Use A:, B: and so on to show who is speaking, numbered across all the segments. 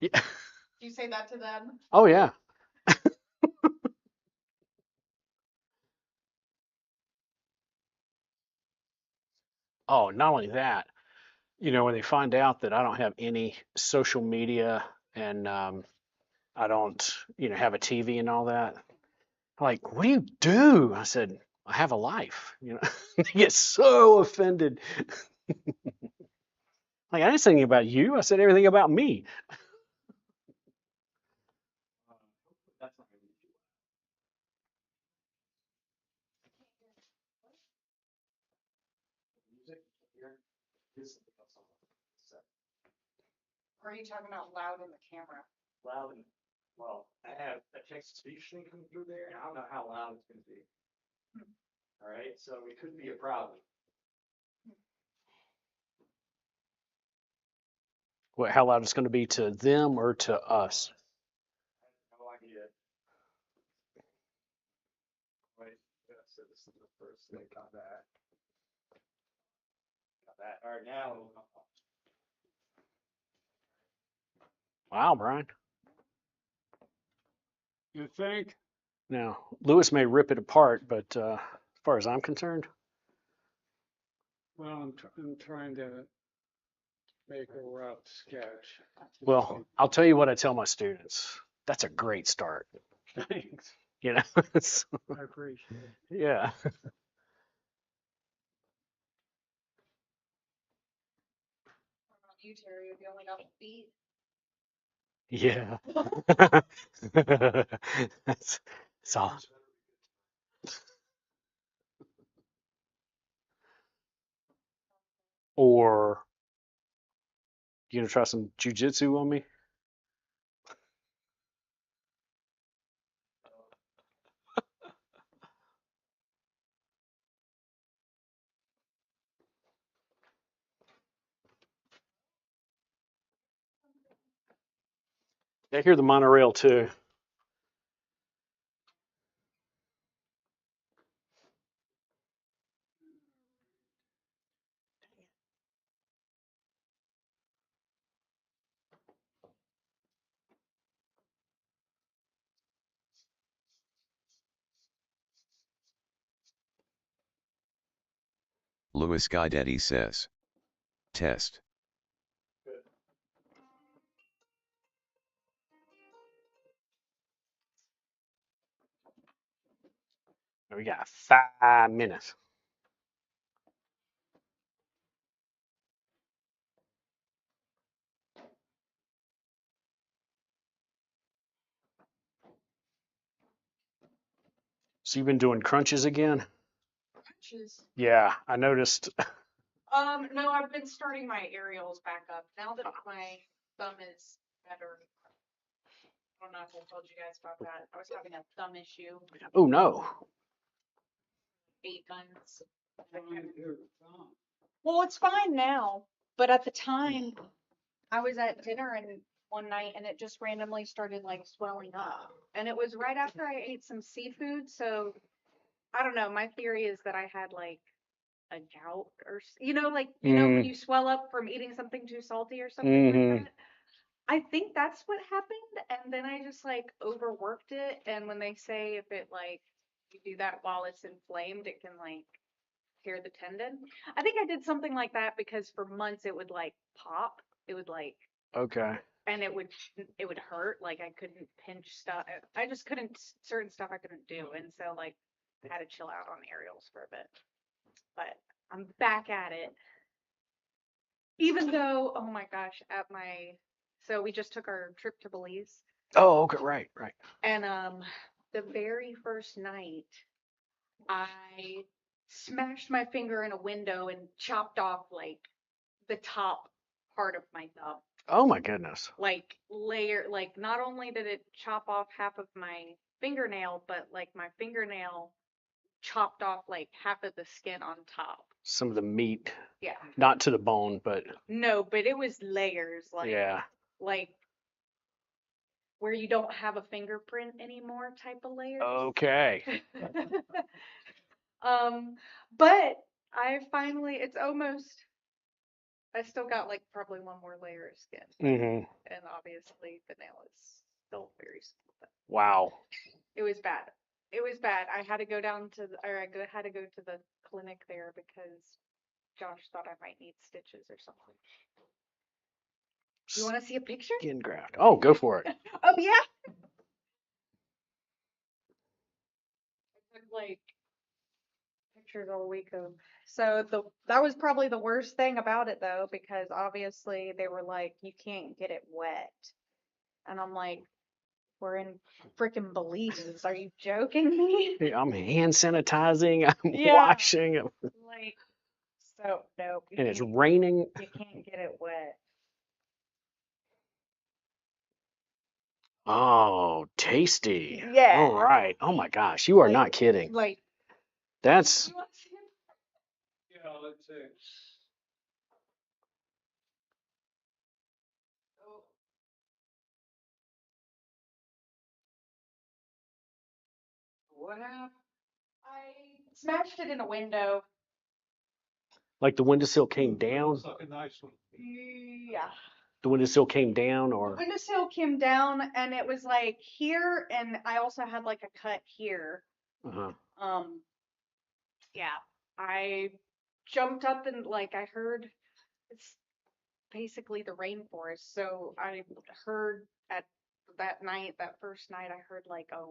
A: Yeah.
B: Do you say that to them?
A: Oh yeah. Oh, not only that, when they find out that I don't have any social media and I don't, have a TV and all that, like, what do you do? I said, I have a life. They get so offended. Like, I didn't say anything about you. I said everything about me. That's not gonna be music here. This is because I'm
B: Or are you talking out loud in the camera?
A: loud and well, I have a text to speech thing coming through there, and I don't know how loud it's going to be.
B: Hmm.
A: All right, so it could be a problem. What, how loud it's going to be to them or to us? I have no idea. Wait, yeah, so this is the first thing. Got that. Got that. All right, now. Wow, Brian.
C: You think?
A: Now, Lewis may rip it apart, but as far as I'm concerned,
C: Well, I'm trying to make a rough sketch.
A: well, I'll tell you what I tell my students. That's a great start.
C: Thanks.
A: You know,
C: I appreciate it.
A: yeah,
B: What about you, Terry? Have you only got a beat?
A: yeah. That's, that's all. Or you gonna try some jujitsu on me? I hear the monorail too.
D: Louis Guidetti says. Test.
A: We got 5 minutes. So you've been doing crunches again?
B: Crunches.
A: Yeah, I noticed.
B: No, I've been starting my aerials back up now that my thumb is better. I don't know if I told you guys about that. I was having a thumb issue
A: Oh no.
B: 8 months.
C: Fine, here, Tom.
B: Well, it's fine now, but at the time, I was at dinner and one night and it just randomly started like swelling up. And it was right after I ate some seafood, so I don't know. My theory is that I had like a gout or like when
A: Mm,
B: you swell up from eating something too salty or something like
A: mm-hmm.
B: that. I think that's what happened, and then I just like overworked it. And when they say if it like you do that while it's inflamed, it can like tear the tendon. I think I did something like that because for months it would like pop. It would like
A: Okay.
B: and it would hurt. Like I couldn't pinch stuff. I just couldn't certain stuff I couldn't do, and so like I had to chill out on aerials for a bit. But I'm back at it. Even though, oh my gosh, so we just took our trip to Belize,
A: Oh, okay. Right, right.
B: and the very first night I smashed my finger in a window and chopped off like the top part of my thumb.
A: Oh my goodness.
B: Like not only did it chop off half of my fingernail, but like my fingernail chopped off like half of the skin on top.
A: Some of the meat,
B: Yeah.
A: not to the bone, but
B: No, but it was layers,
A: yeah.
B: like where you don't have a fingerprint anymore type of layers.
A: Okay.
B: um, but it's almost I still got like probably one more layer of skin,
A: Mm-hmm.
B: and obviously the nail is still very small. But
A: Wow.
B: it was bad. It was bad. I had to go down to had to go to the clinic there because Josh thought I might need stitches or something. You want to see a picture?
A: Skin graft. Oh, go for it.
B: Oh yeah. I took like pictures all week of. So that was probably the worst thing about it though, because obviously they were like, you can't get it wet, and I'm like, we're in freaking Belize. Are you joking me?
A: Hey, I'm hand sanitizing. I'm
B: Yeah.
A: washing.
B: Like, so nope.
A: And it's raining.
B: You can't get it wet.
A: Oh, tasty.
B: Yeah.
A: All right. Oh my gosh, you are
B: Like-
A: not kidding.
B: Like,
A: That's
B: you want to see it?
C: Yeah, let's see.
B: Oh.
C: What happened?
B: I smashed it in a window.
A: like the windowsill came down.
C: Looks like a nice one.
B: Yeah.
A: The windowsill came down,
B: The
A: or
B: windowsill came down and it was like here, and I also had like a cut here.
A: uh-huh.
B: Yeah. I jumped up and like I heard it's basically the rainforest. So I heard at that first night, I heard like a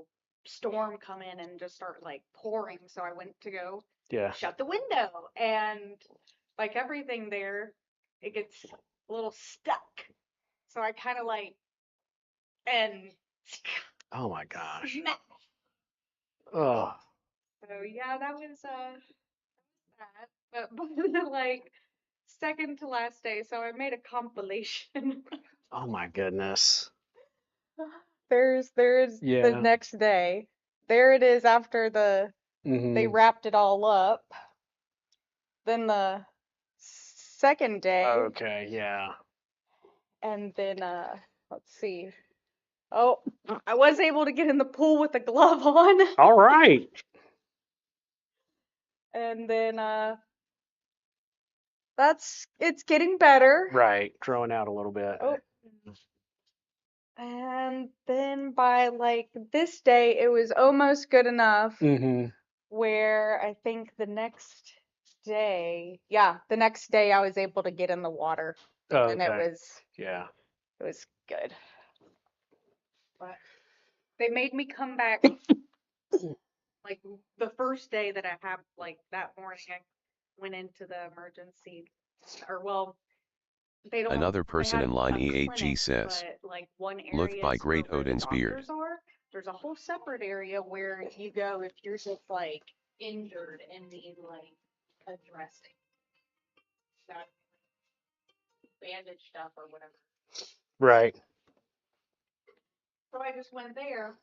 B: storm come in and just start like pouring. So I went to go
A: Yeah.
B: shut the window, and like everything there, it gets a little stuck. So I kind of like, and
A: Oh my gosh.
B: smash.
A: Oh.
B: So yeah, that was that. But like second to last day, so I made a compilation.
A: Oh my goodness.
B: There's the
A: Yeah.
B: next day. There it is after they
A: Mm-hmm.
B: wrapped it all up. Then the second day,
A: Okay. Yeah.
B: and then let's see. Oh, I was able to get in the pool with a glove on.
A: All right.
B: And then it's getting better.
A: Right. Growing out a little bit.
B: Oh. And then by like this day, it was almost good enough
A: Mm-hmm.
B: where I think the next day I was able to get in the water,
A: Oh,
B: and
A: okay.
B: it
A: Yeah.
B: was good. But they made me come back like the first day that I have like that morning I went into the emergency, or well, they don't
D: Another
B: they
D: person
B: had
D: in line
B: a
D: EHG
B: clinic,
D: says,
B: but like one
D: looked
B: area
D: by
B: is
D: Great
B: where the
D: Odin's beard.
B: doctors are. There's a whole separate area where you go if you're just like injured and need like addressing that bandage stuff or whatever.
A: Right.
B: So I just went there,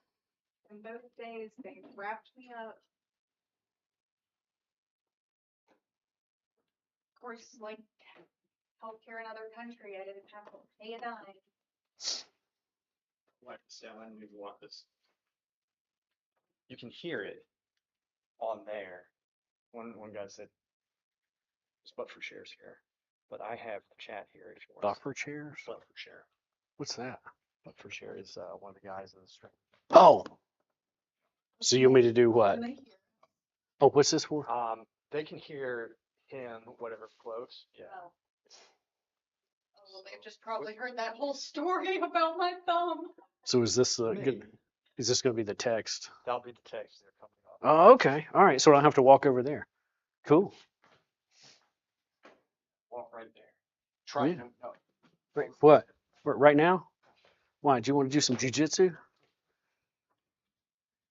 B: and both days they wrapped me up. Of course, like healthcare in other country, I didn't have to pay a dime.
E: Like Sally, we want this. You can hear it on there. One guy said, "It's but for shares here," but I have chat here if you want.
A: Buffer chairs.
E: But for share.
A: What's that?
E: But for share is one of the guys in the stream.
A: Oh. So you want me to do what?
B: And they hear.
A: Oh, what's this for?
E: They can hear him, whatever floats. Yeah.
B: Oh. Oh, they've just probably heard that whole story about my thumb.
A: So is this
E: Me.
A: good? Is this going to be the text?
E: That'll be the text they're coming off.
A: Oh, okay. All right. So I don't have to walk over there. Cool.
E: Walk right there. Try
A: Yeah.
E: him. No.
A: Wait, what? Right now? Why? Do you want to do some jujitsu?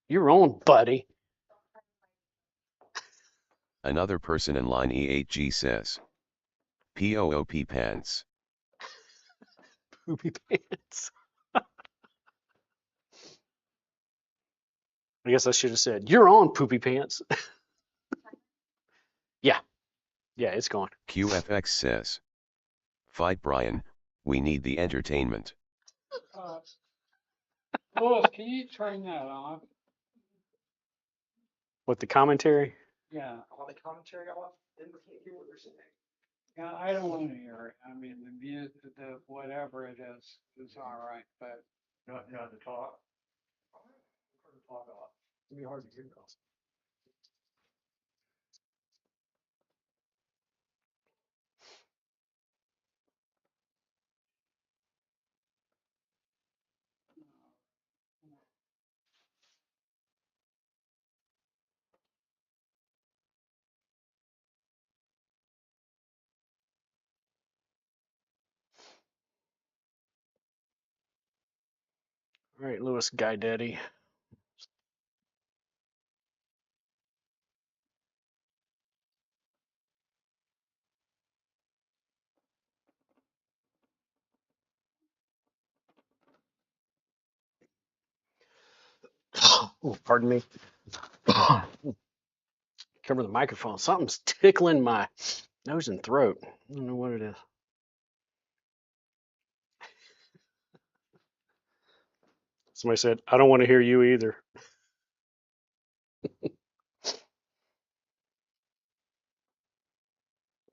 A: You're on, buddy.
D: Another person in line EHG says, POOP pants.
A: Poopy pants. I guess I should have said, you're on, poopy pants. Yeah. Yeah, it's gone.
D: QFX says, fight Brian, we need the entertainment.
C: Louis, can you turn that off?
A: What, the commentary?
C: Yeah.
E: On the commentary off, then we can't hear what they're saying.
C: Yeah, I don't want to hear it. I mean, the music, the whatever it is all right, but
E: Not to talk. Hard to talk about. It's gonna be hard to hear though.
A: All right, Louis Guidetti. Oh, pardon me. Cover the microphone. Something's tickling my nose and throat. I don't know what it is. Somebody said, I don't want to hear you either.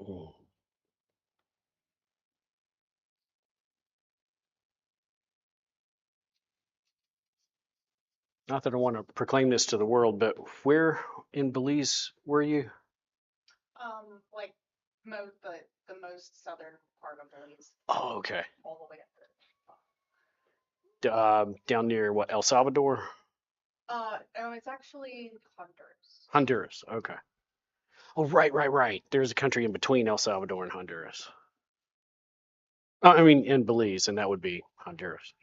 A: Mm. Not that I want to proclaim this to the world, but where in Belize were you?
B: Like the most southern part of Belize,
A: Oh, okay.
B: all the way up
A: Down near what, El Salvador?
B: No, it's actually Honduras.
A: Honduras. Okay. Oh, right. There's a country in between El Salvador and Honduras. I mean, in Belize, and that would be Honduras.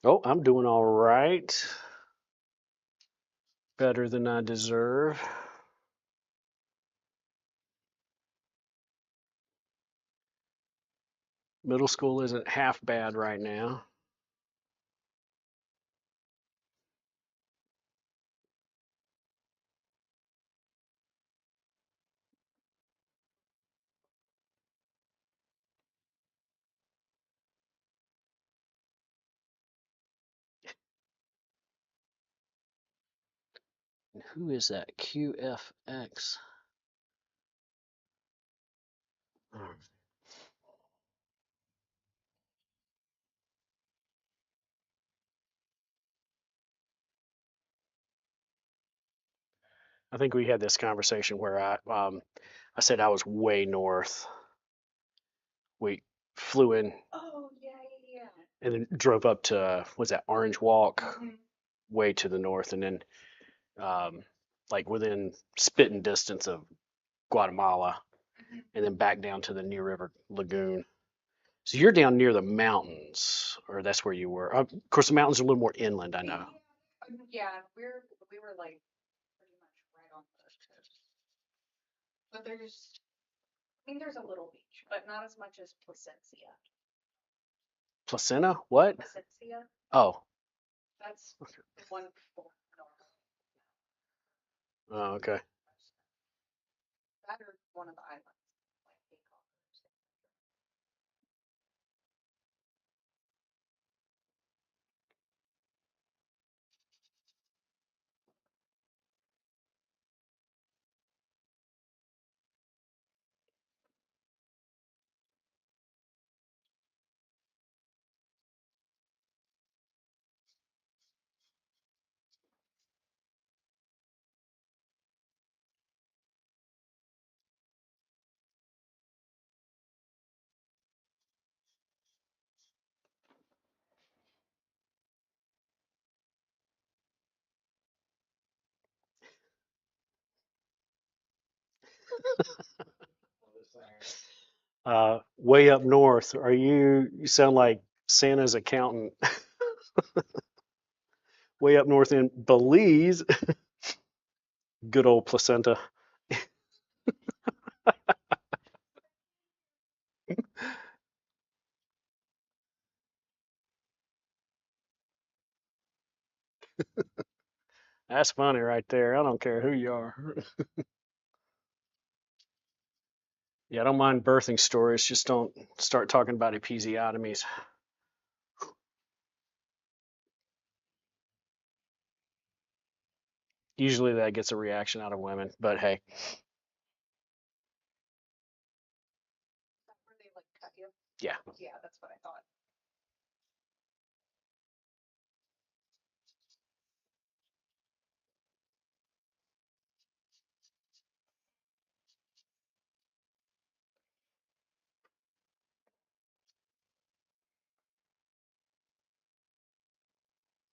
A: Oh, I'm doing all right. Better than I deserve. Middle school isn't half bad right now. Who is that? QFX. Oh, I think we had this conversation where I said I was way north. We flew in
B: Oh yeah, yeah,
A: and then drove up to was that Orange Walk,
B: yeah.
A: way to the north, and then like within spitting distance of Guatemala, and then back down to the New River Lagoon. So you're down near the mountains, or that's where you were. Of course, the mountains are a little more inland, I know.
B: Yeah, we were like pretty much right on the coast. But I mean, there's a little beach, but not as much as Placencia.
A: Placenta? What?
B: Placencia,
A: Oh,
B: that's the one before
A: oh, okay.
B: that or one of the islands, like Bangkok or something.
A: Way up north. You sound like Santa's accountant. Way up north in Belize. Good old placenta. That's funny right there. I don't care who you are. Yeah, I don't mind birthing stories. Just don't start talking about episiotomies. Usually that gets a reaction out of women, but hey,
B: Where they like cut you.
A: yeah.
B: Yeah, that's what I thought.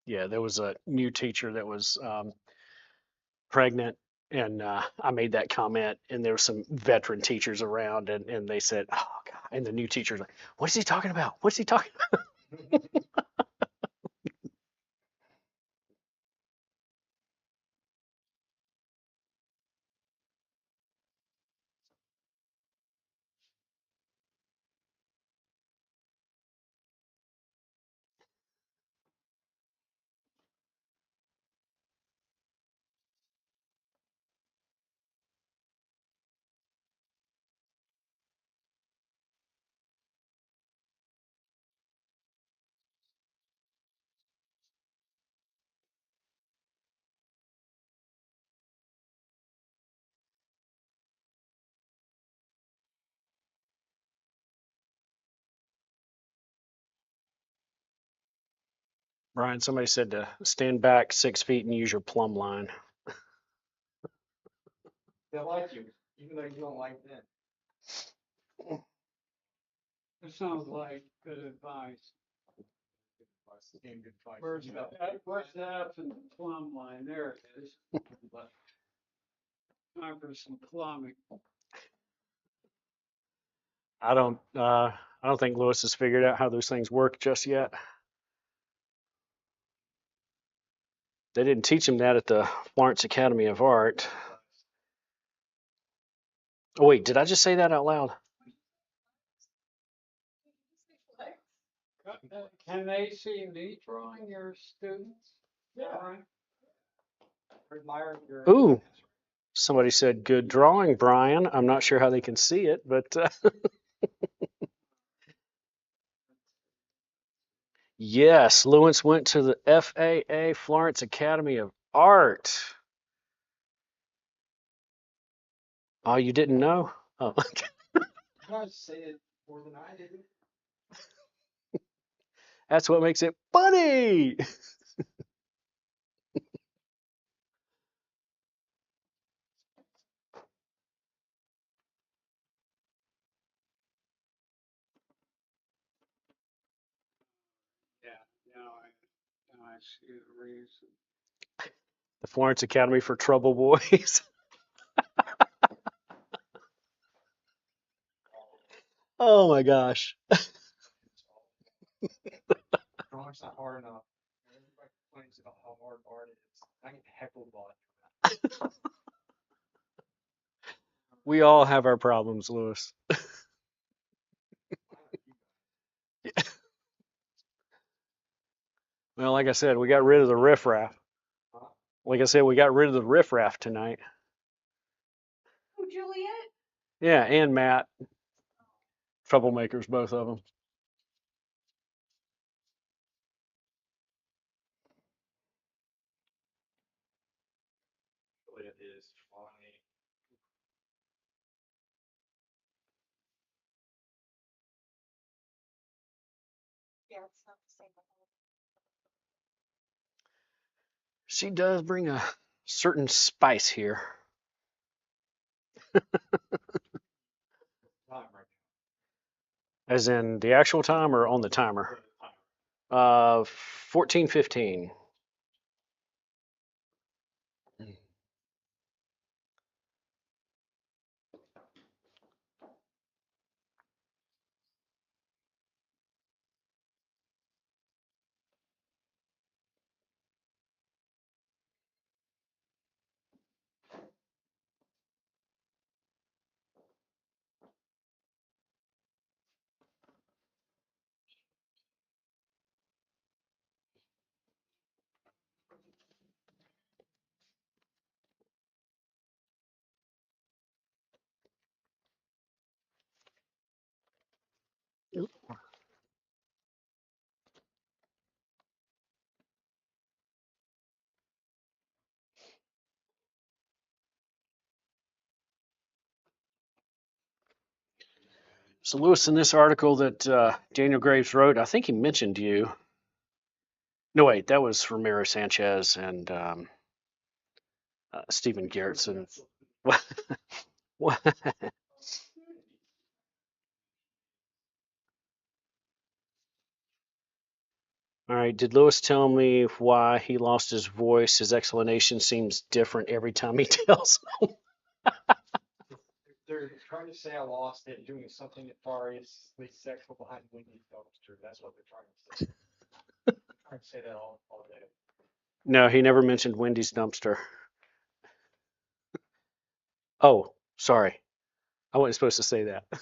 A: Yeah, there was a new teacher that was pregnant, and I made that comment, and there were some veteran teachers around, and they said, "Oh God," and the new teacher's like, "What is he talking about? What's he talking about?" Brian, somebody said to stand back 6 feet and use your plumb line.
E: They like you, even though you don't like them.
C: It sounds like good advice.
E: Good advice.
C: Where's the F in the plumb line? There it is. Time for some plumbing.
A: I don't think Lewis has figured out how those things work just yet. They didn't teach him that at the Florence Academy of Art. Oh wait, did I just say that out loud?
C: Can they see me drawing your students?
E: Yeah.
C: Right?
E: Admire your.
A: Ooh, somebody said good drawing, Brian. I'm not sure how they can see it, but yes, Lewis went to the FAA Florence Academy of Art. Oh, you didn't know? Oh,
E: You guys say it more than I did.
A: that's what makes it funny.
C: Yeah, now I see the reason.
A: The Florence Academy for Trouble Boys. Oh my gosh.
E: Drawing's not hard enough. Everybody complains about how hard art is. I get heckled a lot.
A: We all have our problems, Lewis. Well, like I said, we got rid of the riffraff. Like I said, we got rid of the riffraff tonight.
B: Oh, Juliet?
A: Yeah, and Matt. Troublemakers, both of them.
E: It is funny.
B: Yeah, it's not the same.
A: She does bring a certain spice here.
E: Time right
A: As in the actual time or on the timer? 14:15. So Lewis, in this article that Daniel Graves wrote, I think he mentioned you. No, wait, that was Ramiro Sanchez and Stephen Gerritsen. What? What? All right. Did Lewis tell me why he lost his voice? His explanation seems different every time he tells.
E: They're trying to say I lost it doing something nefariously sexual behind Wendy's dumpster. That's what they're trying to say. Trying to say that all day.
A: No, he never mentioned Wendy's dumpster. Oh, sorry. I wasn't supposed to say that. There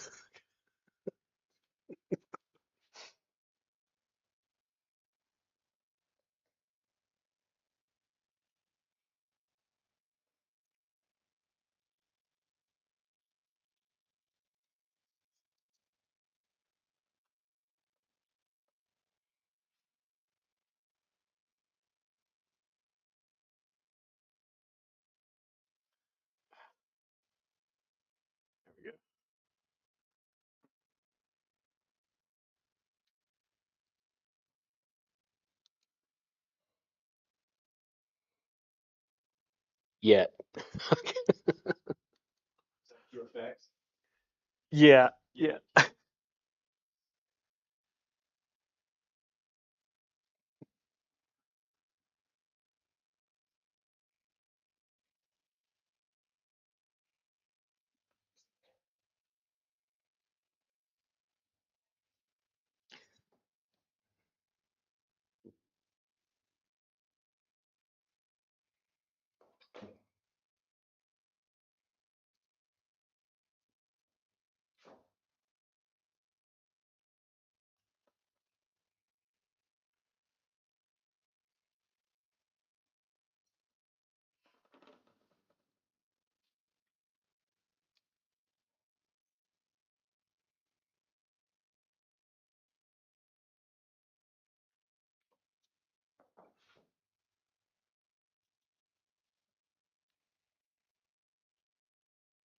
A: we go. Yet.
E: Your effects.
A: Yeah. Yeah.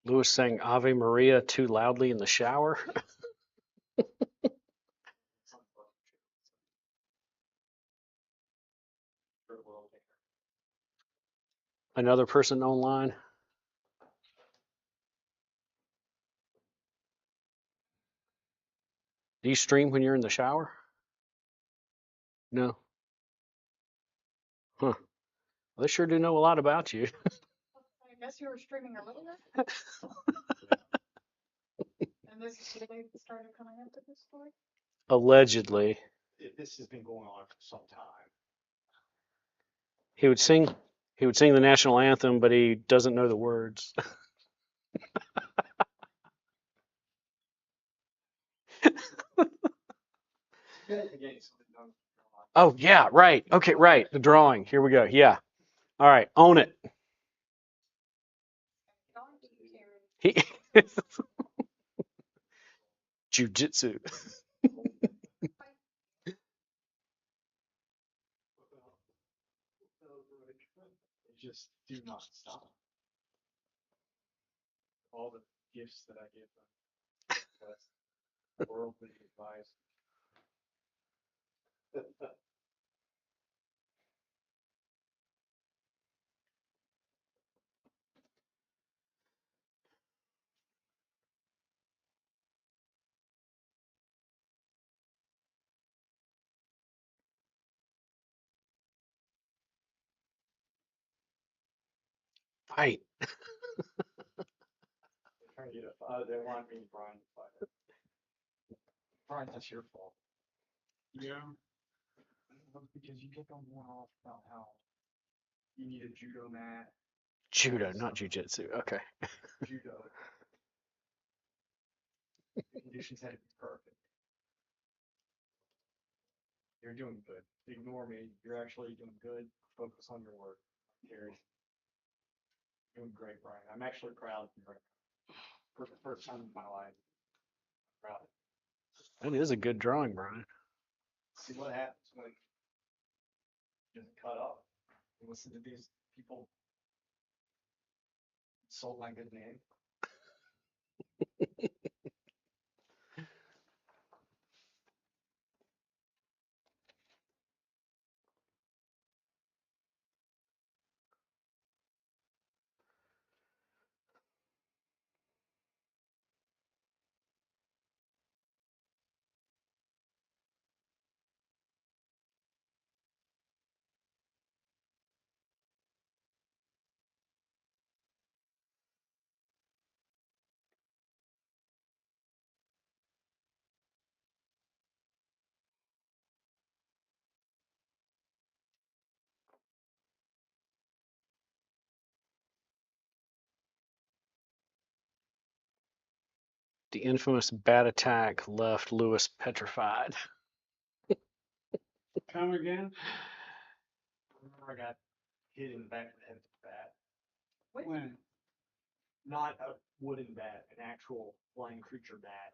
A: Lewis sang Ave Maria too loudly in the shower. Another person online. Do you stream when you're in the shower? No. Huh. Well, they sure do know a lot about you.
B: I guess you were streaming a little bit, and this is when they started coming up with this story.
A: Allegedly.
E: This has been going on for some time.
A: He would sing the national anthem, but he doesn't know the words. Oh yeah, right. Okay, right. The drawing. Here we go. Yeah. All right. Own it. He jujitsu.
E: They just do not stop. All the gifts that I give them. That's worldly advice.
A: Fight.
E: Trying to get they want me and Brian to fight. Brian, that's your fault. Yeah. Because you kept on going off about how you need a judo mat.
A: Judo, not jujitsu. Okay.
E: Judo. The conditions had to be perfect. You're doing good. Ignore me. You're actually doing good. Focus on your work. Terry. Doing great, Brian. I'm actually proud of you right now. For the first time in my life. I'm proud.
A: That is a good drawing, Brian.
E: See what happens when you just cut up. You listen to these people insult my good name.
A: The infamous bat attack left Lewis petrified.
C: Come again?
E: I remember I got hit in the back of the head with a bat.
C: When?
E: Not a wooden bat, an actual flying creature bat.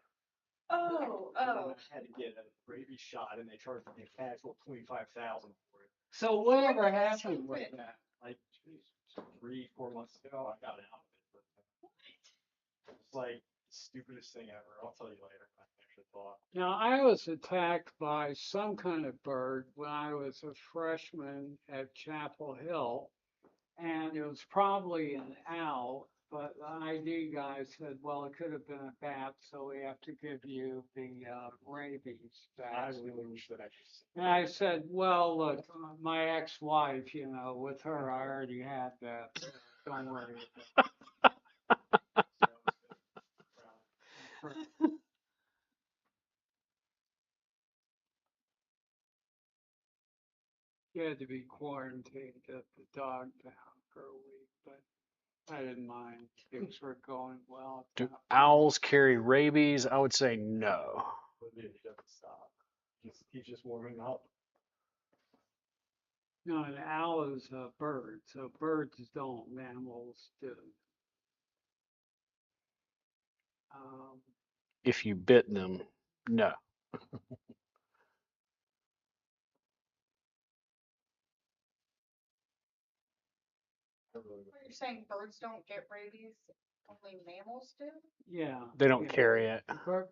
B: Oh,
E: And then I had to get a rabies shot, and they charged me a casual 25,000 for it.
C: So whatever happened with that?
E: Like 3-4 months ago, I got out of it. But it's like the stupidest thing ever. I'll tell you later. I actually thought.
C: Now, I was attacked by some kind of bird when I was a freshman at Chapel Hill, and it was probably an owl, but the ID guy said, well, it could have been a bat, so we have to give you the rabies
E: I
C: vaccine.
E: really wish that I could.
C: And I said, well, look, my ex-wife, you know, with her, I already had that. So don't worry about it. You had to be quarantined at the dog pound for a week, but I didn't mind. Things were going well. at
A: Do
C: that point.
A: owls carry rabies? I would say no.
E: But it doesn't stop. He's just warming up.
C: No, an owl is a bird, so birds don't, mammals do. Um,
A: If you bit them, no.
B: You're saying birds don't get rabies, only mammals do?
C: yeah.
A: They don't
C: yeah.
A: carry it.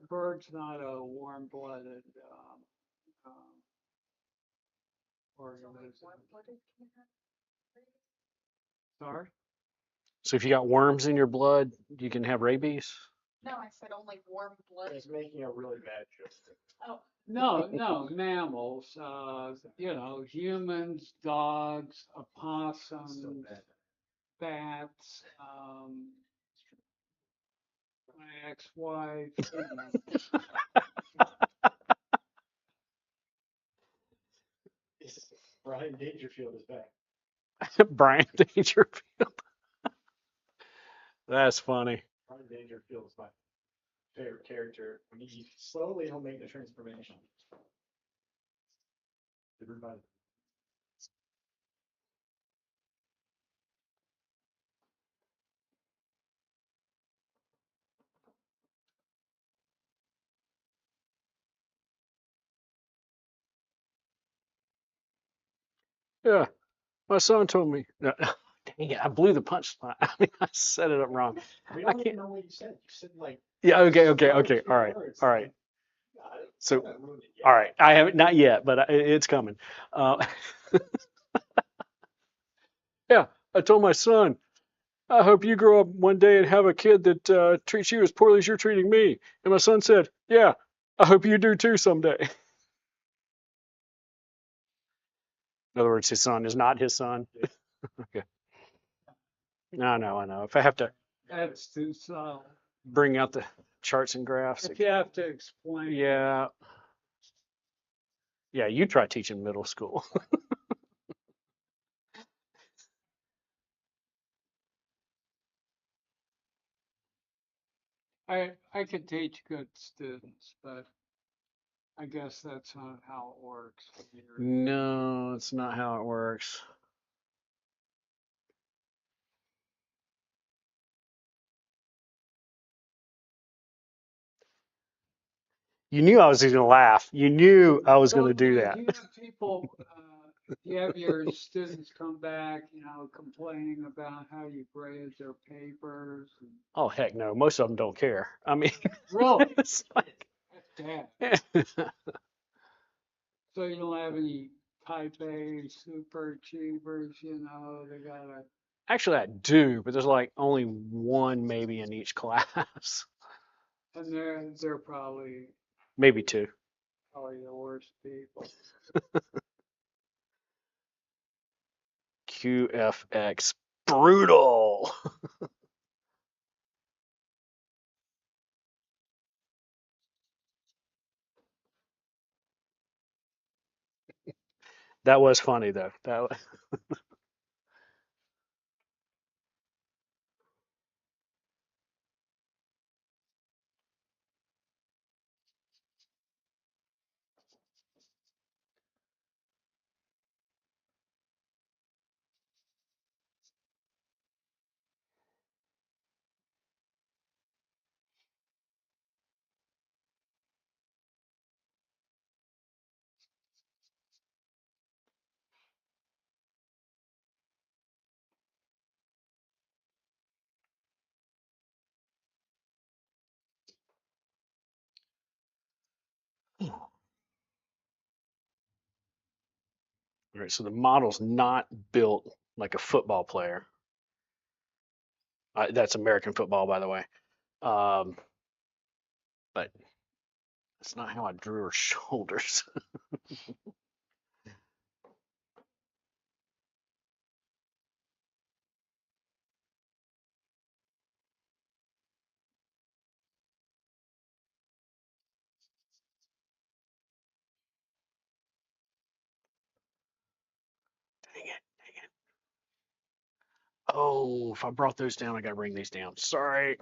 C: Bird's not a warm-blooded um, organism.
B: Warm-blooded can have rabies?
C: Sorry?
A: So if you got worms in your blood, you can have rabies.
B: No, I said only warm-blooded.
E: He's making a really bad joke.
B: Oh,
C: No, mammals, you know, humans, dogs, opossums,
E: So bad.
C: bats, my ex-wife, you know.
E: Brian Dangerfield is back.
A: Brian Dangerfield. That's funny.
E: Brian Dangerfield is my favorite character. When he slowly he'll make the transformation. Everybody.
A: Yeah, my son told me. No, dang it, I blew the punchline. I mean, I set it up wrong.
E: We
A: I
E: don't even
A: can't.
E: know what you said. You said like
A: Yeah, okay. All
E: two
A: right,
E: words.
A: all right. So,
E: I haven't ruined it yet.
A: all right. I haven't, not yet, but it's coming. Yeah, I told my son, I hope you grow up one day and have a kid that treats you as poorly as you're treating me. And my son said, yeah, I hope you do too someday. In other words, his son is not his son. Okay. No, I know. If I have to
C: That's too subtle.
A: bring out the charts and graphs,
C: If you have to explain.
A: yeah. Yeah, you try teaching middle school.
C: I could teach good students, but I guess that's not how it works here.
A: No, it's not how it works. You knew I was going to laugh. You knew I was going to do that.
C: You have people, you have your students come back, you know, complaining about how you grade their papers.
A: Oh, heck no. Most of them don't care. I mean,
C: Really?
A: it's like,
C: That's bad. So you don't have any type A super achievers, you know, they gotta,
A: actually, I do, but there's like only one maybe in each class.
C: and they're probably
A: Maybe two.
C: the worst people.
A: QFX. Brutal. That was funny, though. All right, so the model's not built like a football player. That's American football, by the way. Um, but that's not how I drew her shoulders. Dang it, dang it. Oh, if I brought those down, I gotta bring these down. Sorry.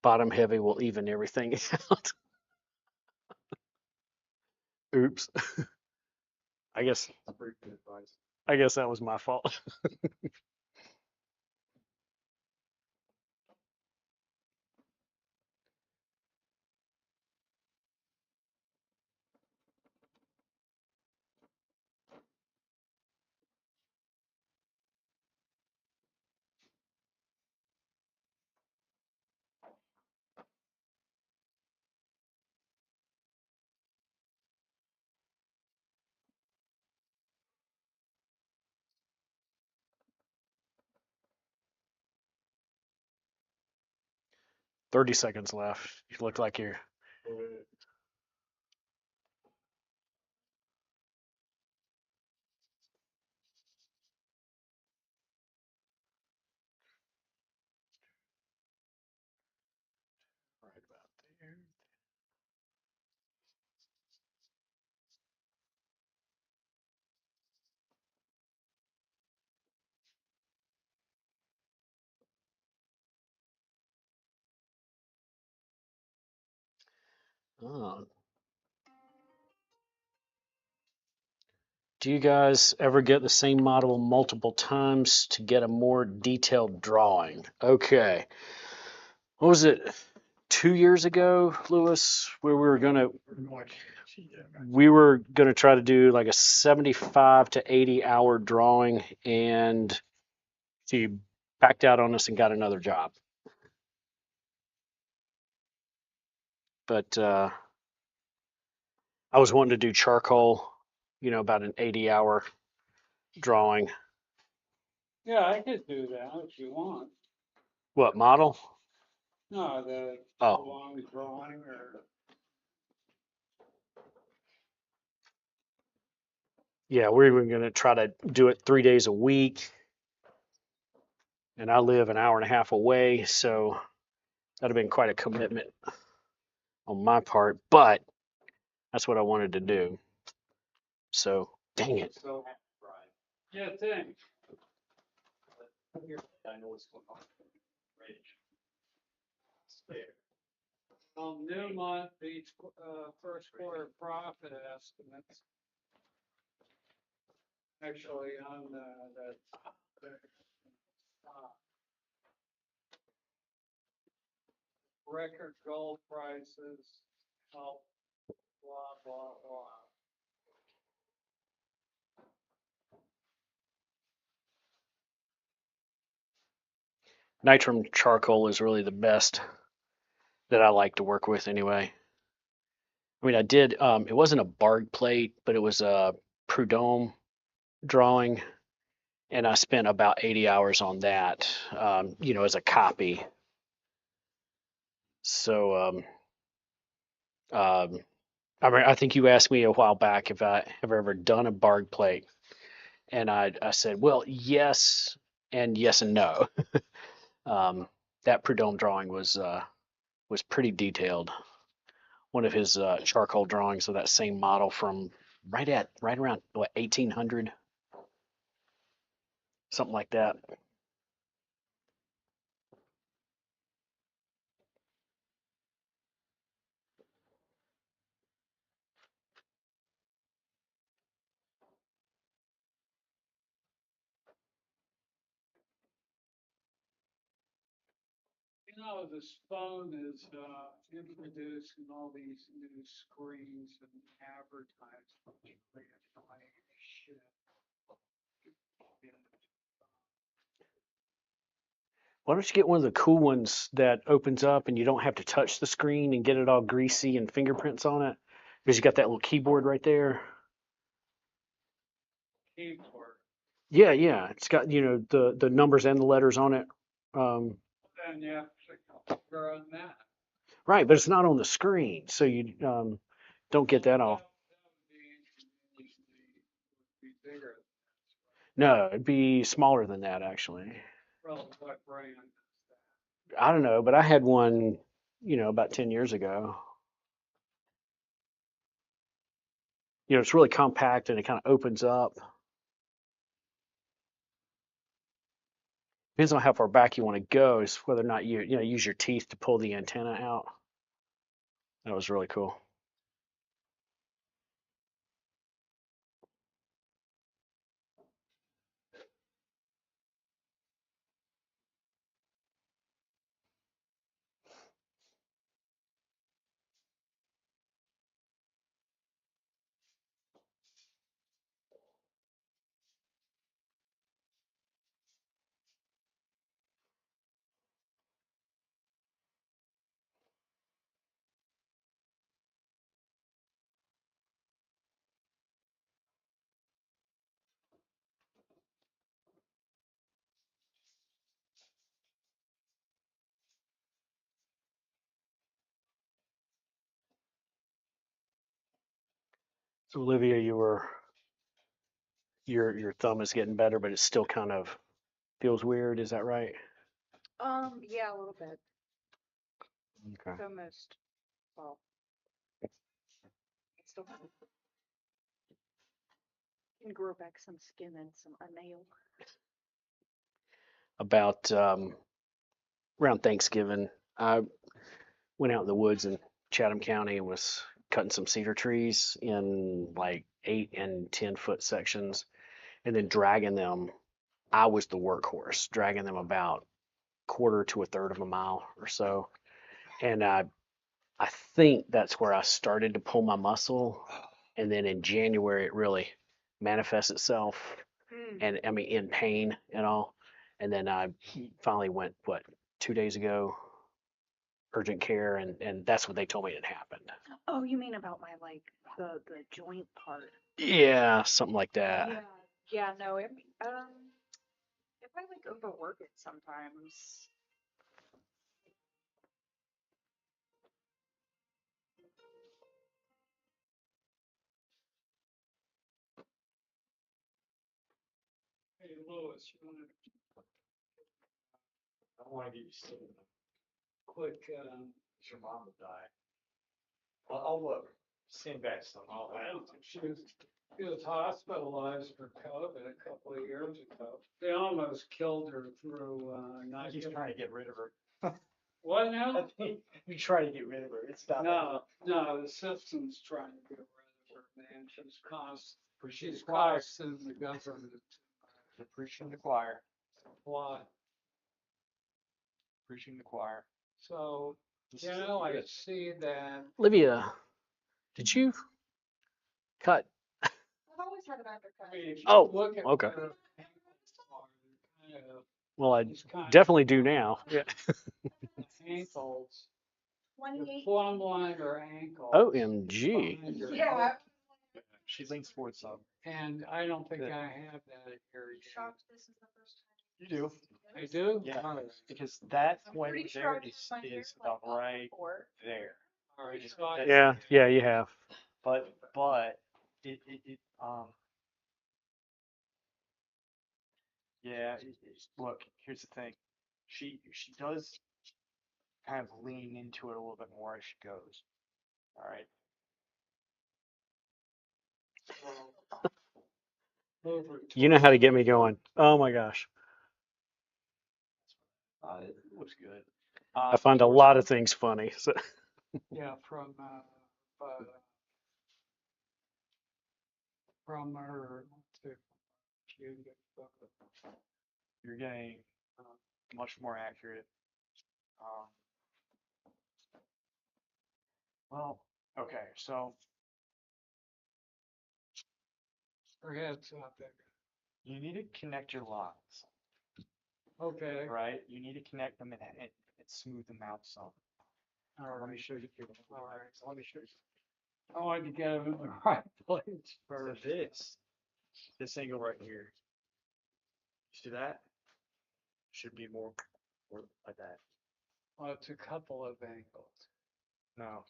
A: Bottom heavy will even everything out. Oops. I guess
E: That's pretty good advice.
A: I guess that was my fault. 30 seconds left. You look like you're right about there. Oh. Do you guys ever get the same model multiple times to get a more detailed drawing? Okay. What was it? 2 years ago, Lewis, where we were gonna try to do like a 75 to 80 hour drawing, and she backed out on us and got another job. But I was wanting to do charcoal, about an 80 hour drawing.
C: Yeah, I could do that if you want.
A: What model?
C: No, the
A: Oh,
C: long drawing or.
A: yeah, we were gonna try to do it 3 days a week, and I live an hour and a half away, so that'd have been quite a commitment on my part, but that's what I wanted to do. So, dang it.
E: So happy, Brian.
C: Yeah, thanks.
E: Here, I know what's going on. Range. Spare.
C: New month, each, first quarter profit estimates. Actually, on the, record gold prices, help, blah, blah, blah.
A: Nitrum charcoal is really the best that I like to work with anyway. I mean, I did, it wasn't a bark plate, but it was a Prud'homme drawing, and I spent about 80 hours on that, as a copy. So, I mean, I think you asked me a while back if I have ever done a bark plate, and I said, well, yes, and yes and no. That Prud'homme drawing was pretty detailed. One of his charcoal drawings of that same model from right around what 1800, something like that.
C: You know, this phone is, introducing all these new screens and advertisements. Really annoying as shit.
A: Why don't you get one of the cool ones that opens up and you don't have to touch the screen and get it all greasy and fingerprints on it? Because you got that little keyboard right there.
C: Keyboard.
A: Yeah, yeah. It's got, the numbers and the letters on it. Um,
C: Then you have to figure on that.
A: right, but it's not on the screen, so you don't get that all.
C: That would be bigger.
A: No, it'd be smaller than that actually.
C: Well, what brand is that?
A: I don't know, but I had one, about 10 years ago. It's really compact and it kind of opens up. Depends on how far back you want to go, is whether or not you use your teeth to pull the antenna out. That was really cool. So Olivia, your thumb is getting better, but it still kind of feels weird. Is that right?
B: Yeah, a little bit.
A: Okay.
B: It's almost, well, it's still can grow back some skin and a nail.
A: About around Thanksgiving, I went out in the woods in Chatham County and was cutting some cedar trees in like 8 and 10 foot sections, and then dragging them. I was the workhorse, dragging them about quarter to a third of a mile or so, and I think that's where I started to pull my muscle, and then in January it really manifests itself,
B: Mm.
A: and I mean in pain and all, and then I finally went 2 days ago, urgent care, and that's what they told me had happened.
B: Oh, you mean about my like the joint part?
A: Yeah, something like that.
B: Yeah. Yeah, no, if I like overwork it sometimes.
C: Hey, Louis, you want
E: I don't want to get you sick.
C: a quick,
E: Your mom will die. I'll look. Send back some.
C: I don't think she was hospitalized for COVID a couple of years ago. They almost killed her through, not
E: He's
C: giving.
E: trying to get rid of her.
C: What now?
E: We try to get rid of her. It's not.
C: No, the system's trying to get rid of her, man. She's
E: the choir.
C: costing the government.
E: You're preaching the choir.
C: Why?
E: Preaching the choir.
C: So,
E: This
C: you
E: is
C: know, I
E: good.
C: see that.
A: Olivia, did you cut?
B: I've always had an undercut.
C: I mean, if you
A: Oh,
C: look at
A: okay.
C: her kind of,
A: Well, I
C: it's kind of
A: definitely do now. Yeah.
C: ankles, the
B: 28.
C: plumb line or ankle.
A: OMG.
C: behind her
B: Yeah.
C: hip.
E: She leans forward some.
C: And I don't think
E: Good.
C: I have that here yet.
B: Shocked this is the first time.
E: You do.
C: I do?
E: Yeah.
C: All right.
E: Because that
B: I'm
E: point
B: pretty sure
E: there
B: I've had my hair
E: is
B: like
E: about
B: up
E: right
B: before.
E: there.
C: All right, so I.
A: Yeah, yeah, you have.
E: But it yeah, look, here's the thing. She does kind of lean into it a little bit more as she goes. All right.
C: Over
A: You know how to get me going. Oh my gosh.
E: It looks good.
A: I find a lot of things funny. So
C: Yeah, from her to
E: You're getting much more accurate. Um, well, okay, so
C: her head's not big.
E: you need to connect your lines.
C: Okay,
E: right? You need to connect them and smooth them out some.
C: all
E: Let me
C: right,
E: show you here.
C: all right.
E: So let me show you.
C: I wanted to get them in the right place
E: So
C: first.
E: this angle right here, you see that? Should be more like that.
C: Well, it's a couple of angles.
E: No,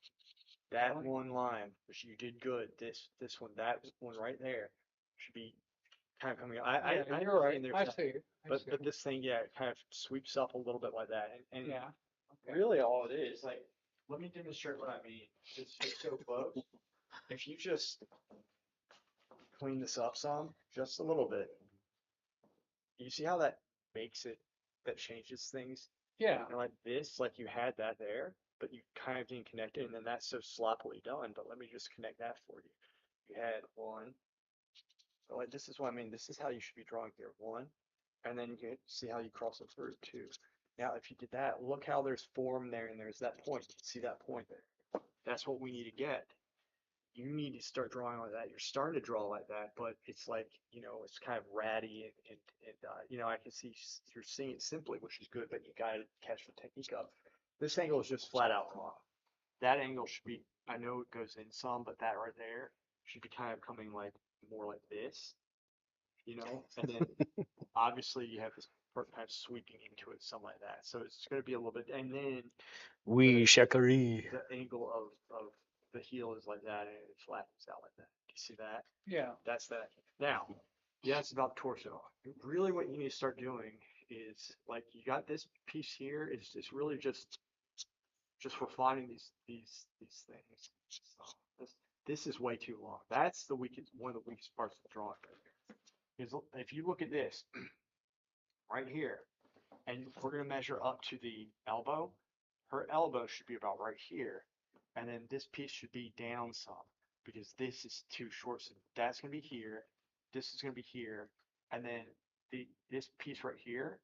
E: that
C: Really?
E: one line, which you did good. This one, that one right there, should be kind of coming. I
C: Yeah,
E: I
C: you're right.
E: understand there's
C: I
E: that,
C: see it. I see
E: but
C: it.
E: this thing, yeah, it kind of sweeps up a little bit like that, and
C: Yeah. Okay.
E: really all it is, like, let me demonstrate what I mean. It's so close. If you just clean this up some, just a little bit, you see how that makes it, that changes things?
C: Yeah.
E: And like this, like you had that there, but you kind of didn't connect it, and then that's so sloppily done. But let me just connect that for you. You had one. So like this is what I mean. This is how you should be drawing here. One, and then you can see how you cross it through two. Now, if you did that, look how there's form there, and there's that point. You can see that point there. That's what we need to get. You need to start drawing like that. You're starting to draw like that, but it's like, it's kind of ratty and I can see you're seeing it simply, which is good, but you got to catch the technique up. This angle is just flat out wrong. That angle should be, I know it goes in some, but that right there should be kind of coming like more like this, and then obviously you have this part kind of sweeping into it, something like that. So it's going to be a little bit, and then
A: Oui, Shakari.
E: the angle of the heel is like that and it flattens out like that. You see that?
C: Yeah.
E: That's that. Now, yeah, it's about torso. Really what you need to start doing is like you got this piece here, it's really just refining these things. So this is way too long. That's the weakest, one of the weakest parts of the drawing right here. Because if you look at this right here, and we're gonna measure up to the elbow, her elbow should be about right here, and then this piece should be down some because this is too short. So that's gonna be here, this is gonna be here, and then this piece right here,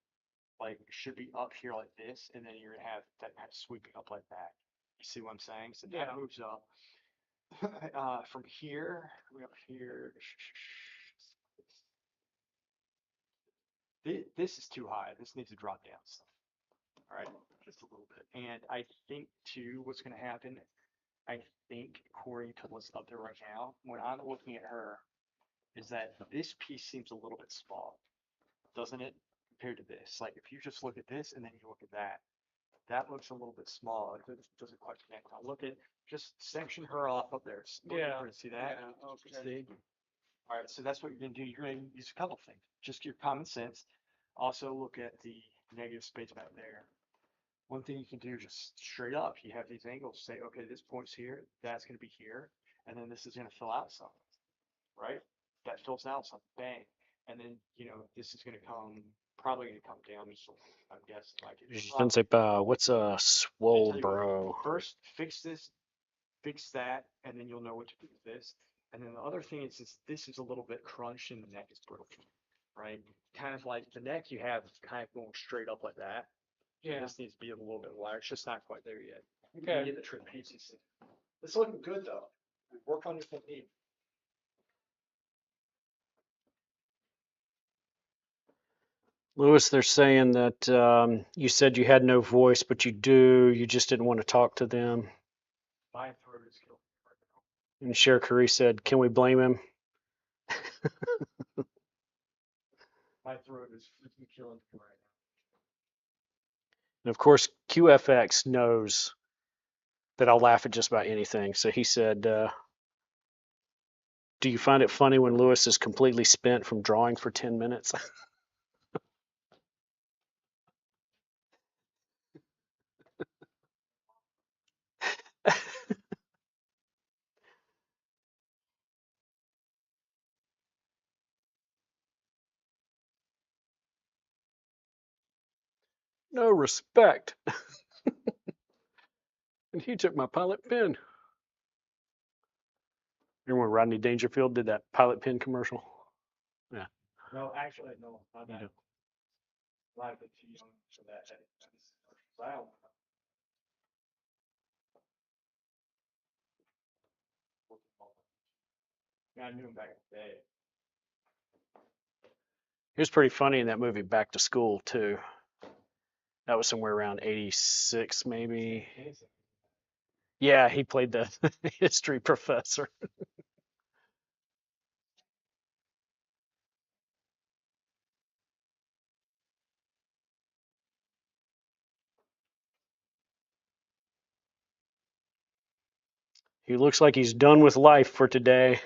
E: like, should be up here like this, and then you're gonna have that kind of sweeping up like that. You see what I'm saying? So
C: Yeah.
E: that moves up. From here, we up here. This is too high. This needs to drop down some. All right, just a little bit. And I think too, what's going to happen, I think according to what's up there right now, when I'm looking at her, is that this piece seems a little bit small, doesn't it? Compared to this. Like if you just look at this and then you look at that, that looks a little bit small. It doesn't quite connect. Now look at, just section her off up there. Look at
C: Yeah.
E: her, see that?
C: Yeah. Okay.
E: See? All right, so that's what you're going to do. You're going to use a couple things. Just your common sense. Also look at the negative space back there. One thing you can do just straight up, you have these angles, say, okay, this point's here, that's going to be here, and then this is going to fill out something, right? That fills out something, bang. And then, this is going to come, probably going to come down, I'm guessing, like
A: Je ne sais pas. What's a
E: I
A: swole
E: tell you what,
A: bro?
E: first fix this, fix that, and then you'll know what to do with this. And then the other thing is this is a little bit crunched and the neck is broken, right? Kind of like the neck you have kind of going straight up like that. So
C: Yeah.
E: this needs to be a little bit wider. It's just not quite there yet. You
C: Okay.
E: get the trapezius. It's looking good though. Work on your technique.
A: Lewis, they're saying that you said you had no voice, but you do. You just didn't want to talk to them.
E: My throat is killing me right now.
A: And Cher Curry said, "Can we blame him?"
E: My throat is freaking killing me right
A: And of course, QFX knows that I'll laugh at just about anything. So he said, "Do you find it funny when Lewis is completely spent from drawing for 10 minutes?" No respect. And he took my pilot pen. Remember when Rodney Dangerfield did that pilot pen commercial? Yeah.
E: now. No, actually, no, not
A: You
E: that.
A: know.
E: A lot of it too young for that. I don't know. I knew him back in the day.
A: He was pretty funny in that movie Back to School too. That was somewhere around 86 maybe. Yeah, he played the history professor. He looks like he's done with life for today.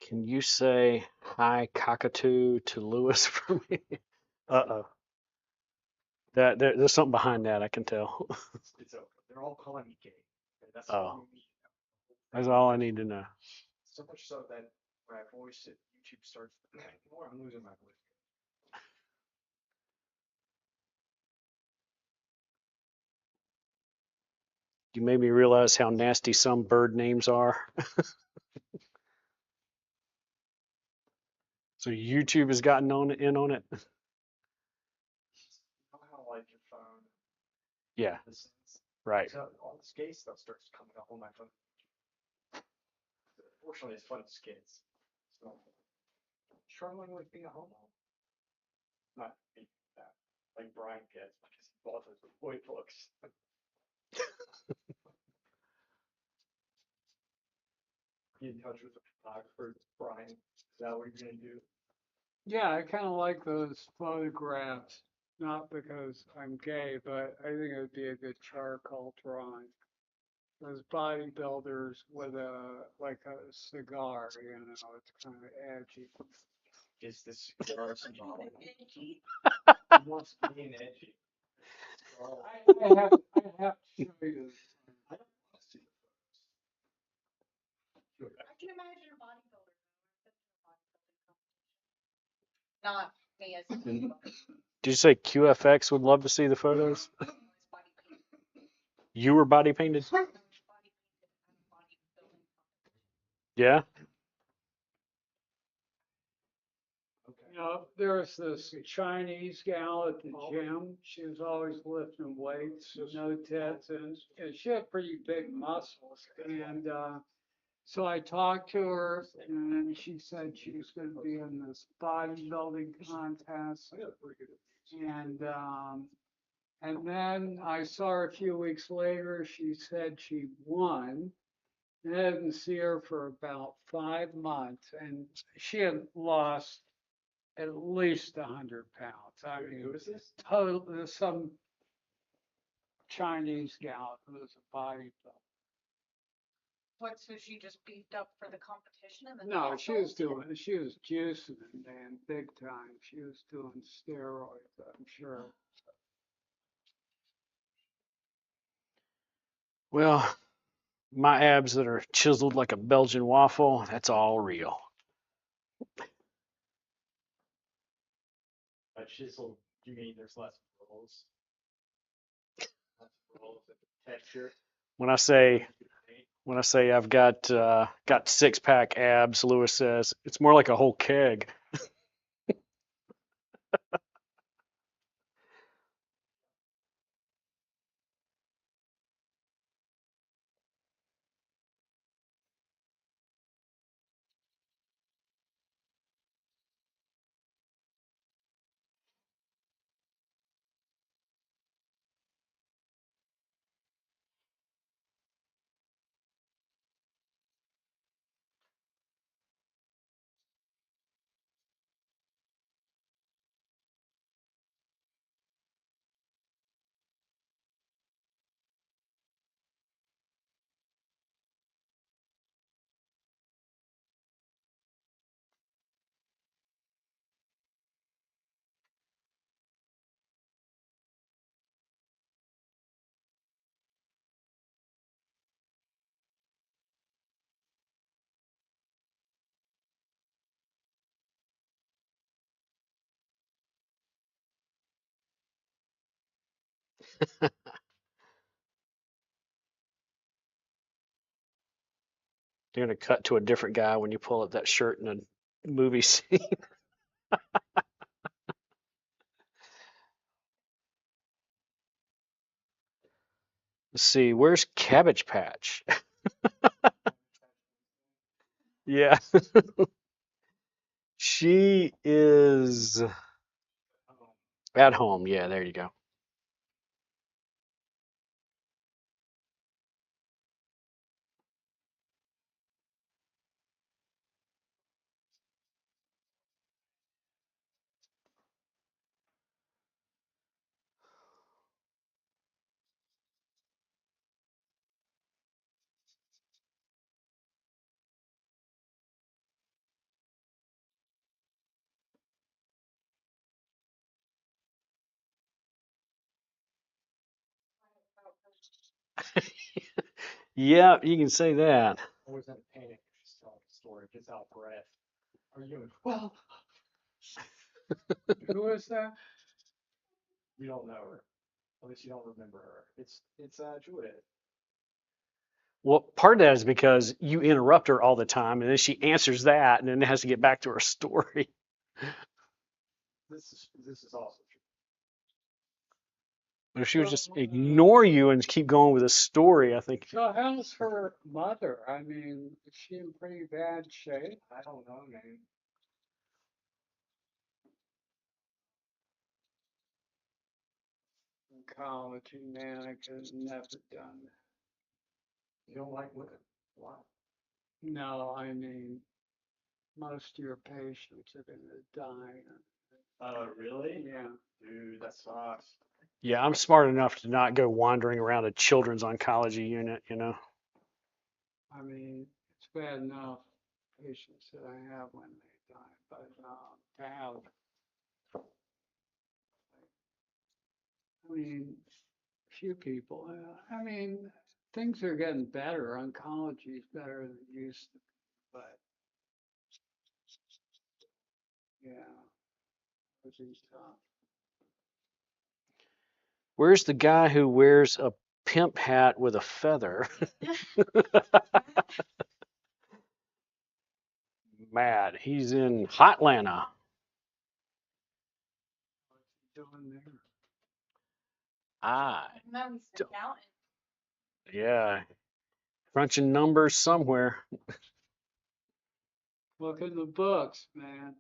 A: Can you say hi cockatoo to Lewis for me? Uh-oh. There's something behind that, I can tell.
E: It's okay. They're all calling me gay. Okay, that's
A: Oh,
E: all you need.
A: that's all I need to know.
E: So much so that when I voice it, YouTube starts. More, I'm losing my voice.
A: You made me realize how nasty some bird names are. So YouTube has gotten on in on it.
E: You know how like your phone
A: Yeah,
E: listens?
A: right.
E: So all this gay stuff starts coming up on my phone. Fortunately, it's fun to kids. So struggling with being a homo. Not being that like Brian gets because he bought those boy books. Be in touch with the photographer, Brian. Is that what you're gonna do?
C: Yeah, I kind of like those photographs, not because I'm gay, but I think it would be a good charcoal drawing. Those bodybuilders with like a cigar, it's kind of edgy.
E: Is this cigar symbolic? He wants to be an edgy. Oh,
C: I have to show you this.
E: I don't want to see the photos.
B: I can imagine a bodybuilder. Not me as a
A: Did you say QFX would love to see the photos? You were body painted? Yeah?
C: There's this Chinese gal at the gym. She was always lifting weights, no tits, and she had pretty big muscles. And so I talked to her, and she said she was going to be in this bodybuilding contest. And then I saw her a few weeks later. She said she won. And I didn't see her for about 5 months, and she had lost at least 100 pounds. I mean,
E: Who is this?
C: total. There's some Chinese gal who was a bodybuilder.
B: What, so she just beefed up for the competition and then
C: No, she was juicing it, man, big time. She was doing steroids, I'm sure.
A: Well, my abs that are chiseled like a Belgian waffle, that's all real.
E: By chisel, you mean there's less rolls? Less rolls and texture.
A: When I say when I say I've got 6 pack abs, Lewis says it's more like a whole keg. You're gonna cut to a different guy when you pull up that shirt in a movie scene. Let's see, where's Cabbage Patch? Yeah, she is at home. Yeah, there you go. Yeah, you can say that.
E: Always in a panic. She's telling the story, gets out of breath. Are you? Well,
C: Who is that?
E: you don't know her. At least you don't remember her. It's Juliet.
A: Well, part of that is because you interrupt her all the time, and then she answers that, and then has to get back to her story.
E: This is also true.
A: But if she would just
C: So,
A: ignore you and keep going with a story, I think.
C: so how's her mother? I mean, is she in pretty bad shape?
E: I don't know, man.
C: Oncology, man, I could have never done that.
E: You don't like women. Why?
C: No, I mean, most of your patients are gonna die.
E: Oh, really?
C: Yeah,
E: Dude, that sucks.
A: Yeah, I'm smart enough to not go wandering around a children's oncology unit, you know.
C: I mean, it's bad enough patients that I have when they die, but to have, I mean, few people. I mean, things are getting better. Oncology is better than it used to be, but yeah, it's tough.
A: Where's the guy who wears a pimp hat with a feather? Mad. He's in Hotlanta.
C: What's he doing there?
A: Ah,
B: No, he's an accountant.
A: yeah, crunching numbers somewhere.
C: Look in the books, man.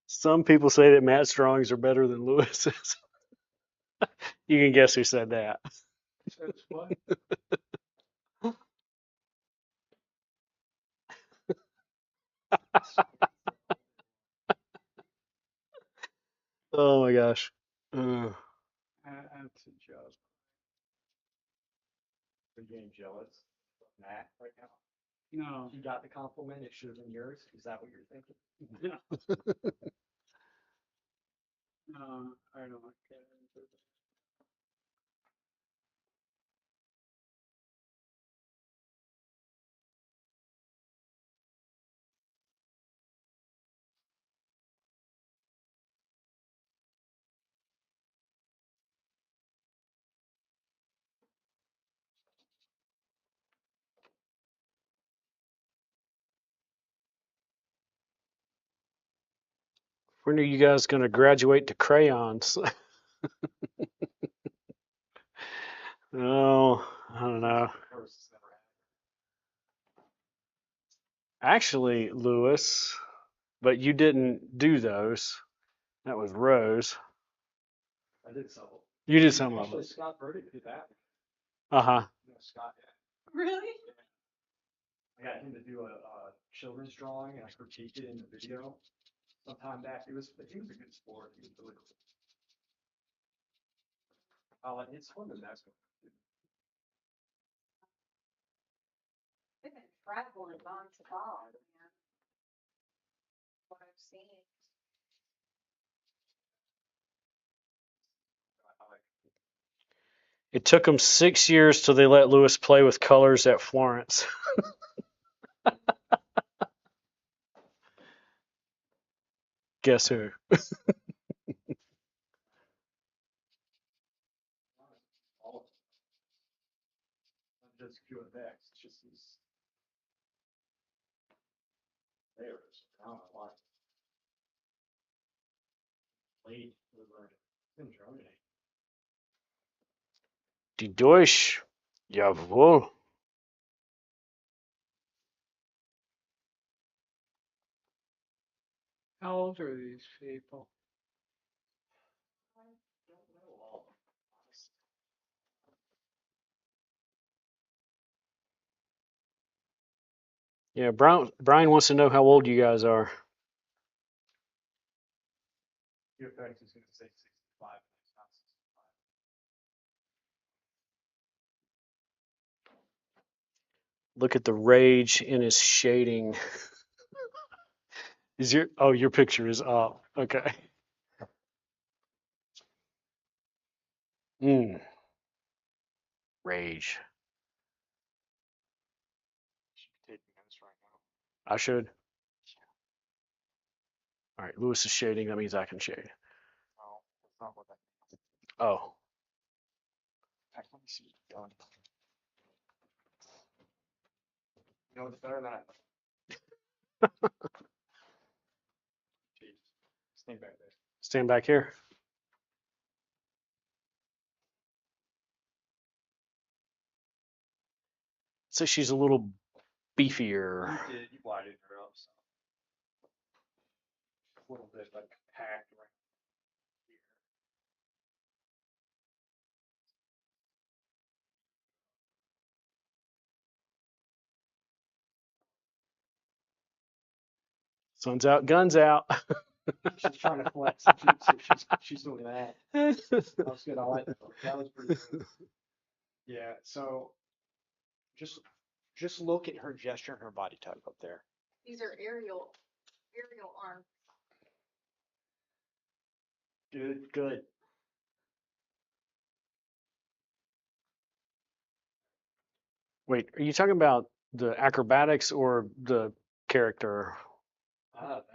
A: Some people say that Matt Strong's are better than Lewis's. You can guess who said that.
C: Says what?
A: Oh my gosh.
C: That's a joke.
E: Are you getting jealous of Matt right now?
C: No,
E: He got the compliment. It should have been yours. Is that what you're thinking?
C: no, I don't get into that.
A: When are you guys going to graduate to crayons? Oh, I don't know.
E: First, never
A: Actually, Lewis, but you didn't do those. That was Rose.
E: happened. I did some.
A: You did some of
E: Actually,
A: them.
E: Scott Burdick did that.
A: Uh-huh.
E: You know, Scott, yeah.
B: Really?
E: I got him to do a children's drawing, and I critiqued it in the video sometime back. He was a good sport. He was really cool. It's fun to mess with.
B: They've been traveling on to God, man. What I've seen.
E: I like
A: It took them 6 years till they let Lewis play with colors at Florence. Guess who?
E: all of them. Not just Q and X. It's just these layers. I don't know why. Late was learning in Germany.
A: Die Deutsch. Jawohl.
C: How old are these people?
E: I don't know all of them. Honestly.
A: Yeah, Brian wants to know how old you guys are.
E: Q and X is going to say 65, and it's not 65.
A: Look at the rage in his shading. Your picture is up. Okay. Rage.
E: Should be taking this right now.
A: I should. All right, Lewis is shading. That means I can shade.
E: No, that's not what that means.
A: Oh,
E: In fact, let me see what you've done. You know, it's better than I thought. Jeez. Stay back there.
A: stand back here. So she's a little beefier.
E: You widened her up some. A little bit, like packed right here.
A: Sun's out, guns out.
E: She's trying to flex. She's doing that. That was good. I like that. That was pretty good. Yeah. So just look at her gesture and her body type up there.
B: These are aerial arms.
E: Good. Good.
A: Wait, are you talking about the acrobatics or the character?
E: That.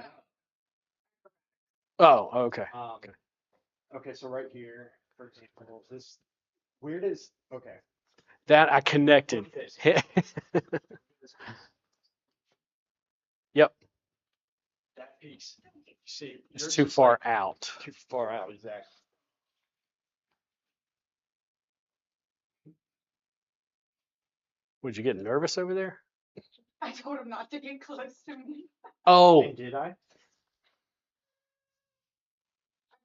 A: Oh, okay.
E: Okay. Okay. So right here, for example, this weird is okay.
A: That I connected.
E: Look at this. This piece.
A: Yep,
E: That piece. You see,
A: it's
E: yours
A: too
E: is
A: far
E: like
A: out.
E: too far out. Exactly.
A: Would you get nervous over there?
B: I told him not to get close to me.
A: Oh,
E: And did I?
B: I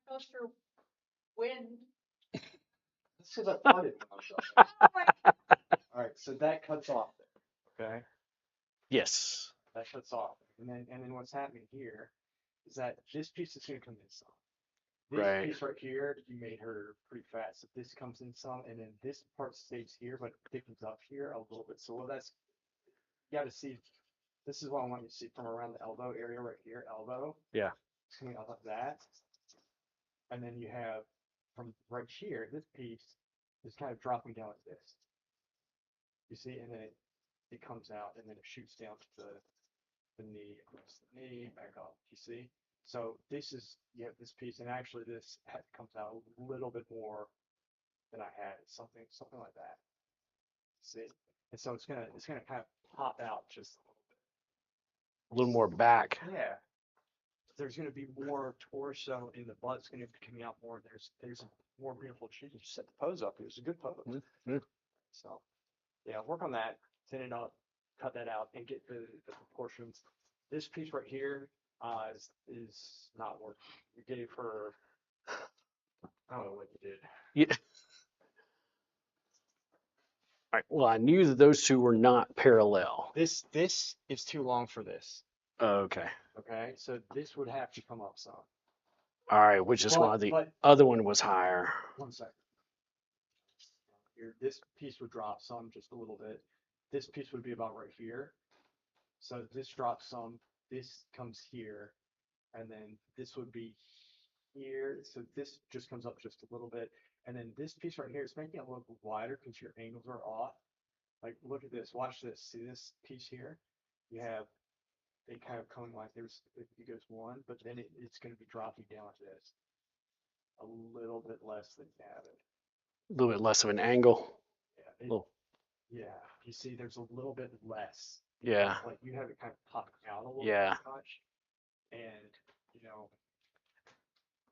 B: felt your wind.
E: This is a flooded one. All right, so that cuts off there. Okay,
A: yes.
E: that cuts off, and then what's happening here is that this piece is going to come in some. This
A: Right.
E: piece right here, you made her pretty fat, so this comes in some, and then this part stays here, but thickens up here a little bit. So that's you got to see. This is what I want you to see from around the elbow area right here, elbow.
A: Yeah.
E: It's coming out like that, and then you have from right here, this piece is kind of dropping down like this. You see, and then it comes out, and then it shoots down to the knee, across the knee, back up. You see, so this is you have this piece, and actually this comes out a little bit more than I had, something like that. See, and so it's gonna kind of pop out just a little bit.
A: A little more back.
E: Yeah. there's gonna be more torso and the butt's gonna be coming out more. There's a more beautiful shape. You set the pose up. It was a good pose.
A: Mhm.
E: So yeah, work on that, thin it up, cut that out, and get the proportions. This piece right here is not working. You gave her, I don't know what you did.
A: Yeah. All right. Well, I knew that those two were not parallel.
E: This is too long for this.
A: Okay.
E: Okay, so this would have to come up some.
A: All right. Which is why
E: But
A: the
E: but
A: other one was higher.
E: one second. Here, this piece would drop some just a little bit. This piece would be about right here. So this drops some. This comes here, and then this would be here. So this just comes up just a little bit, and then this piece right here is making it look wider because your angles are off. Like, look at this. Watch this. See this piece here? You have it kind of coming like there's it goes one, but then it's going to be dropping down to this a little bit less than you have it.
A: A little bit less of an angle.
E: Yeah,
A: Little.
E: yeah. You see, there's a little bit less.
A: Yeah.
E: Like you have it kind of popping out a little
A: Yeah.
E: bit much, and you know,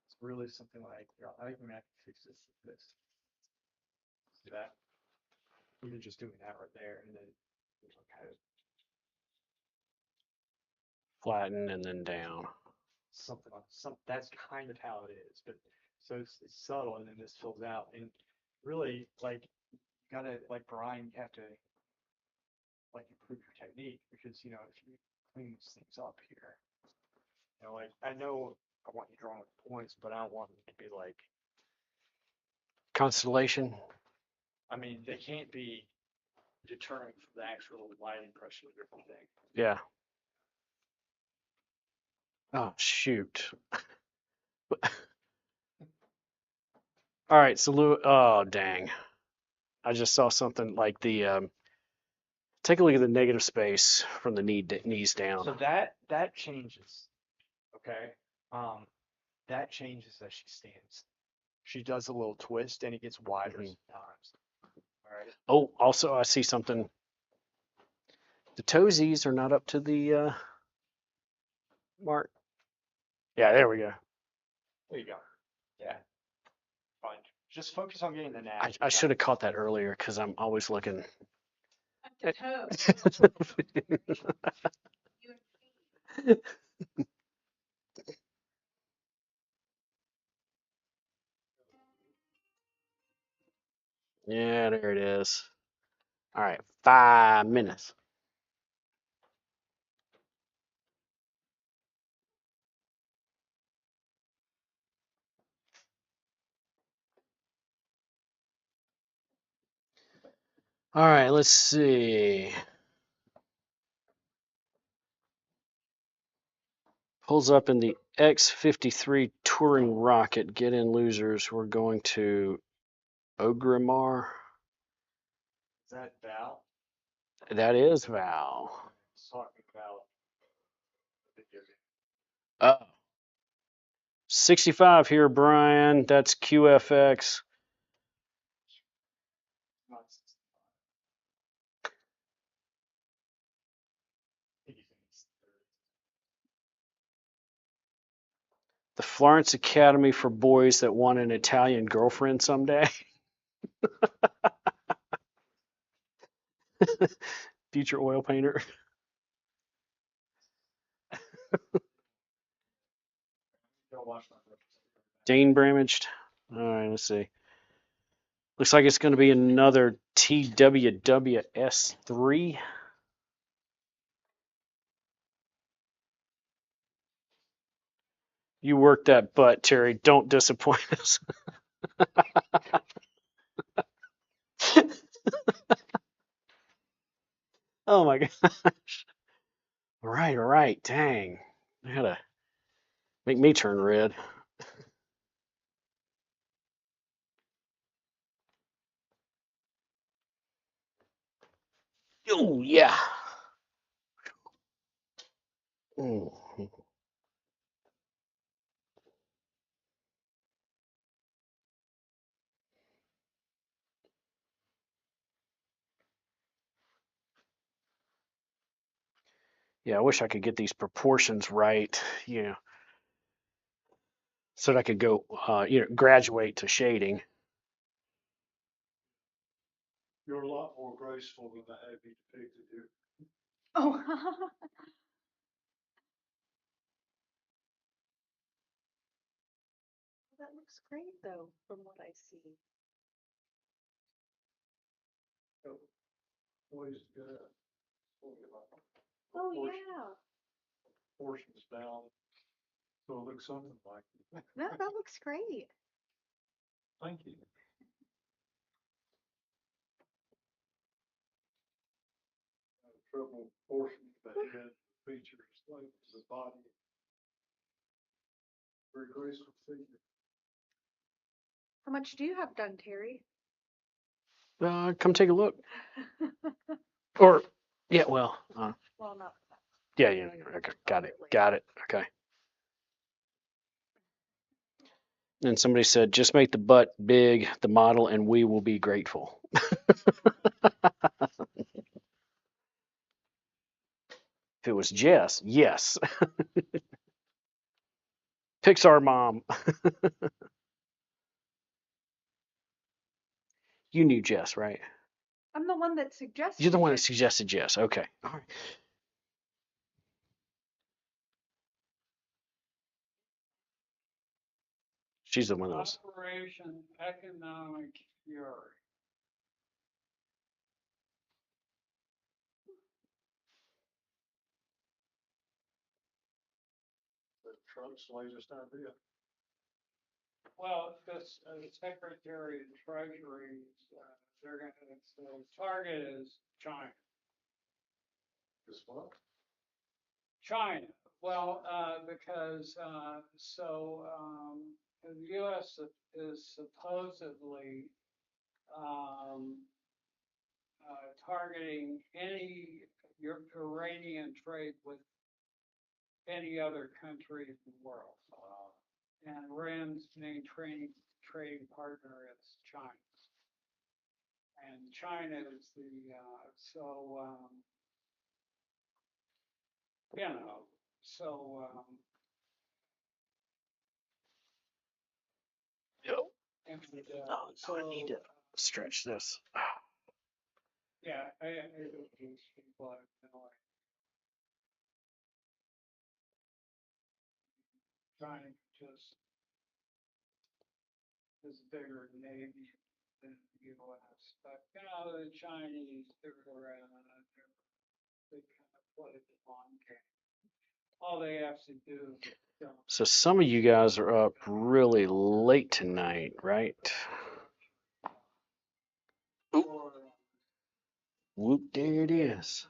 E: it's really something like I think I'm gonna have to fix this with this. See that? Even just doing that right there, and then kind of
A: Flatten and then down.
E: something on some. That's kind of how it is, but so it's subtle, and then this fills out, and really like you gotta like Brian, you have to like improve your technique because you know if you clean these things up here, you know, like I know I want you drawing with points, but I don't want them to be like.
A: Constellation.
E: I mean, they can't be deterring from the actual light impression of everything.
A: Yeah. Oh, shoot. All right. So, oh, dang. I just saw something like the, take a look at the negative space from the knees down.
E: So that changes. Okay. That changes as she stands. She does a little twist and it gets wider
A: Mhm.
E: sometimes. All right.
A: Oh, also, I see something. The toesies are not up to the mark. Yeah, there we go.
E: There you go. Yeah. Fine. Just focus on getting the nap.
A: I should have caught that earlier because I'm always looking.
B: Up to toe. You and me.
A: Yeah, there it is. All right, 5 minutes. All right, let's see. Pulls up in the X-53 touring rocket. Get in, losers. We're going to Ogrimmar.
E: Is that Val?
A: That is Val.
E: Talking about the video game.
A: Oh. 65 here, Brian. That's QFX.
E: Not 65. I think it's 30.
A: The Florence Academy for boys that want an Italian girlfriend someday. Future oil painter.
E: Don't watch my pictures.
A: Dane Bramaged. All right, let's see. Looks like it's going to be another TWWS3. You worked that butt, Terry. Don't disappoint us. Oh my gosh. All right, all right. Dang. I had to make me turn red. Oh, yeah. Mm. Yeah, I wish I could get these proportions right. You know, so that I could go, graduate to shading.
F: You're a lot more graceful than I have you depicted here.
B: Oh. That looks great though, from what I see.
F: Always good.
B: Oh,
F: Portion-
B: yeah.
F: Portions down, so it looks something like.
B: No, that looks great.
F: Thank you. Trouble portions the head, features, like the body. Very graceful figure.
B: How much do you have done, Terry?
A: Come take a look. Or, yeah, well,
B: Well, not
A: yeah, okay, got it, okay. And somebody said, just make the butt big, the model, and we will be grateful. If it was Jess, yes. Pixar mom. You knew Jess, right?
B: I'm the one that suggested.
A: You're the one that
B: it.
A: suggested Jess. Okay. All right. She's the one that was.
C: Operation Economic Fury.
F: The Trump's latest idea.
C: Well, this Secretary of Treasury, they're gonna, the target is China.
F: This what?
C: China. Well, because the U.S. is supposedly targeting any Iranian trade with any other country in the world. And Iran's main trading partner is China. And China is the, and,
A: Oh, I need to stretch this.
C: yeah, it's people have no idea. China just is bigger navy than the US, but the Chinese, they're around, they kind of play the long game. All they have to do is
A: So some of you guys are up really late tonight, right?
C: or,
A: Whoop, there it is.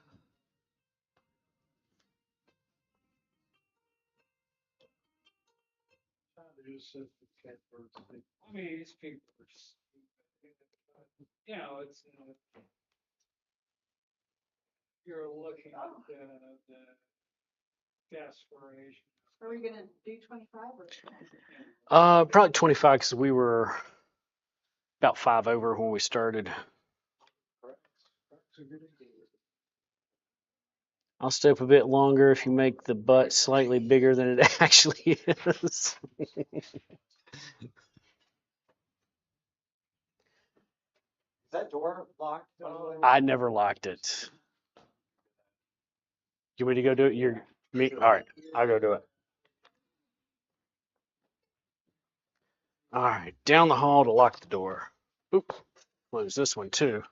F: Just said the cat birds.
C: I mean, these people are stupid. It's, you're looking at the desperation.
B: Are we gonna do 25 or?
A: Probably 25 because we were about 5 over when we started.
F: That's a good idea.
A: I'll stay up a bit longer if you make the butt slightly bigger than it actually is.
E: Is that door locked?
A: I never locked it. You want me to go do it? You're me. All right, I'll go do it. All right, down the hall to lock the door. Oop, close this one too.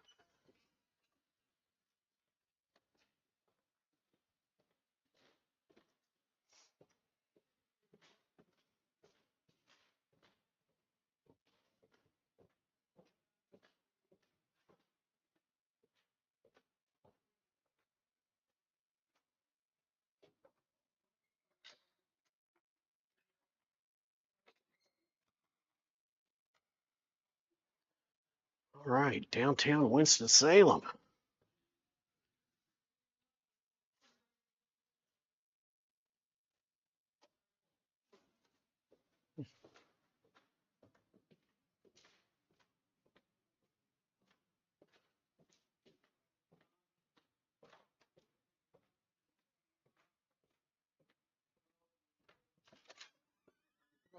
A: All right, downtown Winston-Salem.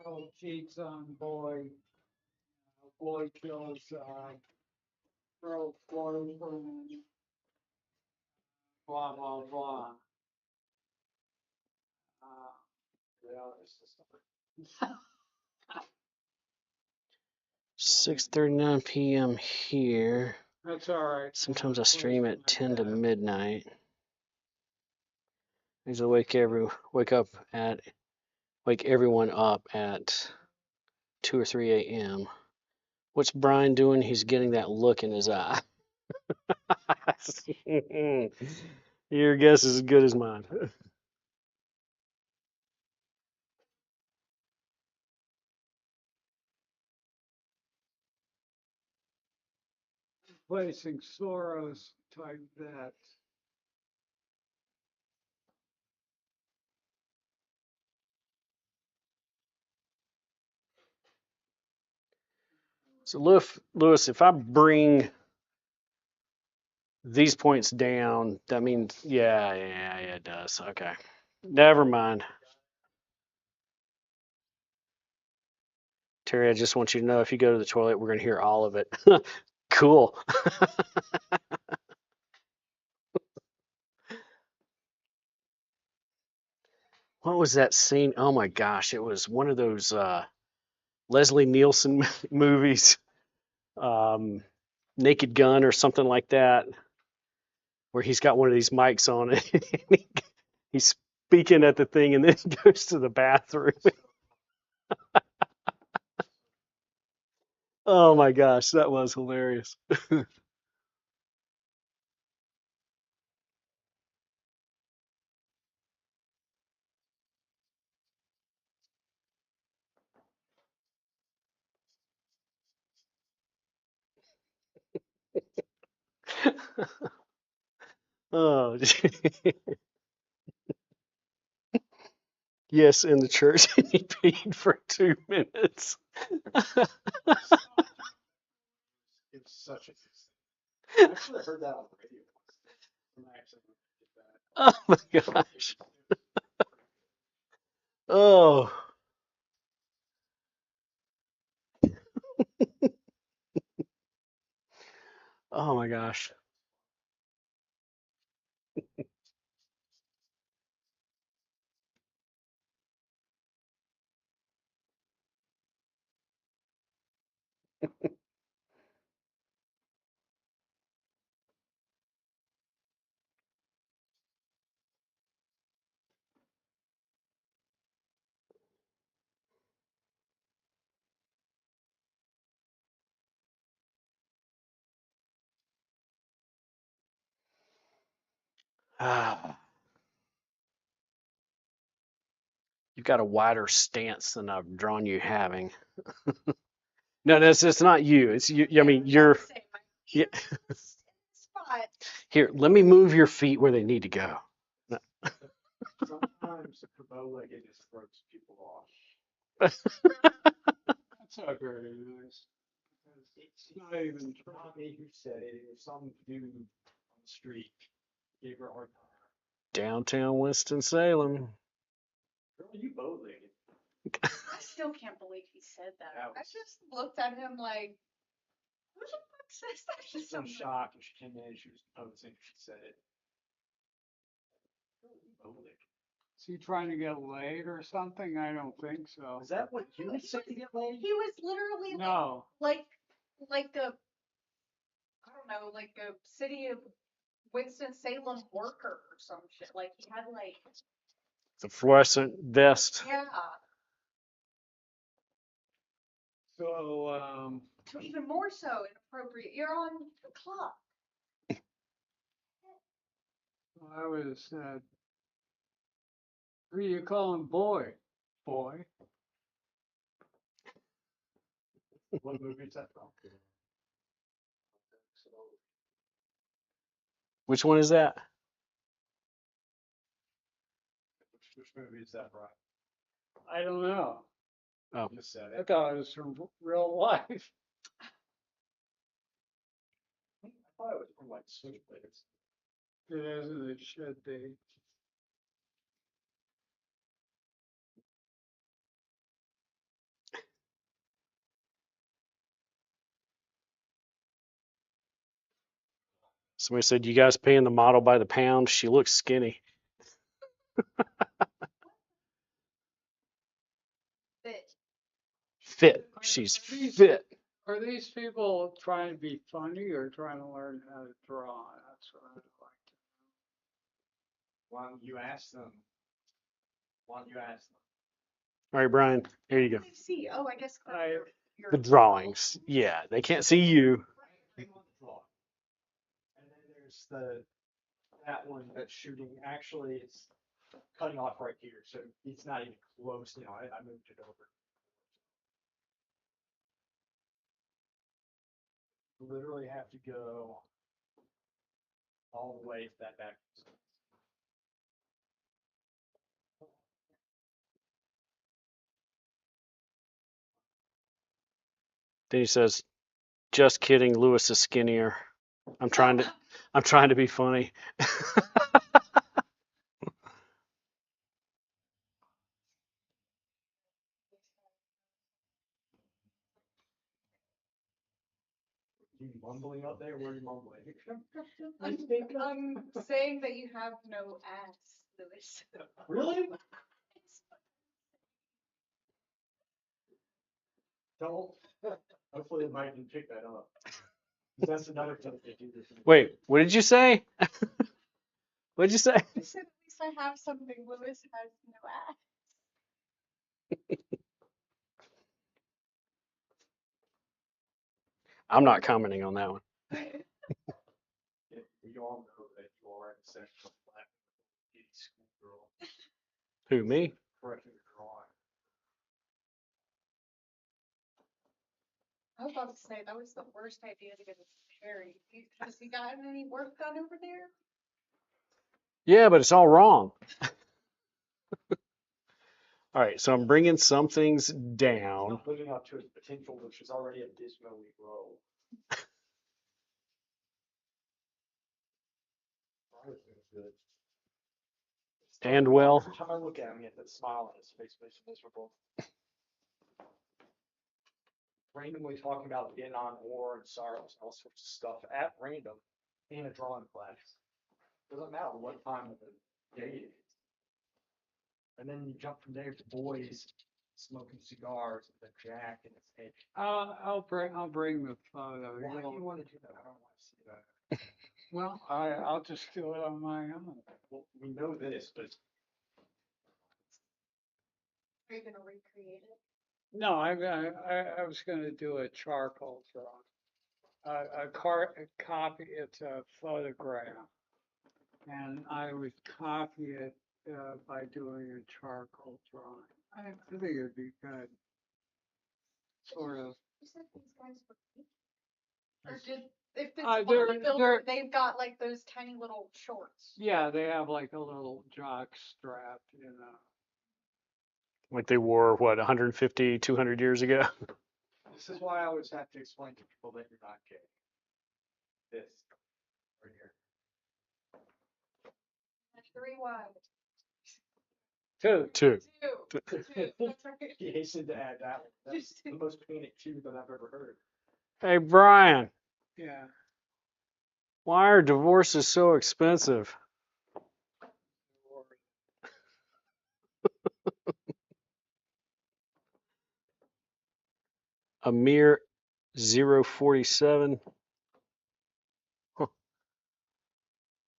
C: girl cheats on boy, boy kills, girl's boyfriend, blah, blah, blah.
E: Reality system.
A: 6:39 p.m. here.
C: That's all right.
A: Sometimes I stream at 10 to midnight. I usually wake everyone up at 2 or 3 a.m. What's Brian doing? He's getting that look in his eye. Your guess is as good as mine.
C: Placing Soros type bets.
A: So, Lewis, if I bring these points down, that means, yeah, it does. Okay. Never mind. Terry, I just want you to know if you go to the toilet, we're going to hear all of it. Cool. What was that scene? Oh my gosh, it was one of those Leslie Nielsen movies, um, Naked Gun or something like that, where he's got one of these mics on it. And he's speaking at the thing and then he goes to the bathroom. Oh my gosh, that was hilarious. Oh, yes, in the church, and he peed for 2 minutes.
E: It's such a. I actually heard that on the radio. When I actually did that.
A: Oh my gosh. Oh, oh my gosh. Ah, you've got a wider stance than I've drawn you having. No, that's it's not you. It's you. I mean, you're. Yeah. Here, let me move your feet where they need to go. No.
E: Sometimes the bow-legged just throws people off.
C: That's not very nice. It's not even true.
E: Not me who said it. It was some dude on the street gave her a hard time.
A: Downtown Winston-Salem.
E: Girl, you bow-legged.
B: I still can't believe he said that. I just looked at him like, who the fuck says that
E: She
B: to
E: was in
B: someone?
E: shock and she came in and she was posing. She said it. Girl, you bow-legged.
C: Is he trying to get laid or something? I don't think so.
E: Is that what you would say to get laid?
B: He was literally
C: No.
B: like a, I don't know, like a city of Winston-Salem worker or some shit. Like he had like,
A: The fluorescent vest.
B: yeah.
C: So,
B: So even more so inappropriate. You're on the clock.
C: I was, who you calling boy? Boy.
E: What movie is that from?
A: Which one is that?
E: Which movie is that from?
C: I don't know.
A: Oh,
E: You just said
C: I
E: it.
C: thought it was from real life.
E: I thought it was from like Switchblades.
C: It isn't, it should be.
A: Somebody said, "You guys paying the model by the pound? She looks skinny."
B: Fit.
A: Fit. She's fit.
C: Are these people trying to be funny or trying to learn how to draw? That's what I'd like
E: Why don't you ask them? Why don't you ask them?
A: All right, Brian. Here you go.
B: They see. Oh, I guess.
C: to.
A: The drawings. Yeah, they can't see you.
E: They want to draw. And then there's that one that's shooting. Actually, it's cutting off right here, so it's not even close. You know, I moved it over. Literally have to go all the way to that back.
A: Then he says, "Just kidding. Lewis is skinnier. I'm trying to. I'm trying to be funny."
E: You mumbling up there? Where are you mumbling?
B: I'm saying that you have no ass, Lewis.
E: Really? Don't. Hopefully, the mic can pick that up. 'Cause that's another thing they do.
A: Wait, what did you say? What did you say?
B: I said at least I have something. Lewis has no ass.
A: I'm not commenting on that one.
E: You all know that you are in a section of black schoolgirl
A: Who, me?
E: correcting the drawing.
B: I was about to say that was the worst idea to get Sherry. Has he gotten any work done over there?
A: Yeah, but it's all wrong. All right, so I'm bringing some things down.
E: Not living up to its potential, which is already abysmally low. Probably feels good.
A: And well,
E: Every time I look at him, he has that smile on his face, makes me miserable. Randomly talking about Vietnam War and sorrows and all sorts of stuff at random in a drawing class. Doesn't matter what time of the day it is. And then you jump from there to boys smoking cigars with a jack in his head.
C: I'll bring the photo.
E: Why do you want to do that? I don't want to see that.
C: Well, I'll just do it on my own.
E: Well, we know this, but
B: Are you gonna recreate it?
C: No, I was gonna do a charcoal drawing. A copy, it's a photograph. And I would copy it, by doing a charcoal drawing. I think it'd be good. Sort of.
B: You said these guys were pink? Or did, if it's
C: They're-
B: bodybuilder, they've got like those tiny little shorts.
C: Yeah, they have like a little jock strap, you know.
A: like they wore, what, 150, 200 years ago?
E: this is why I always have to explain to people that you're not gay. This right here.
B: That's 3 wide.
C: Two.
A: Two.
B: Two. That's right.
E: He hastened to add that one. That's
B: Just
E: the most panicked two that I've ever heard.
A: Hey, Brian,
C: Yeah.
A: why are divorces so expensive? A mere 0.47. Huh.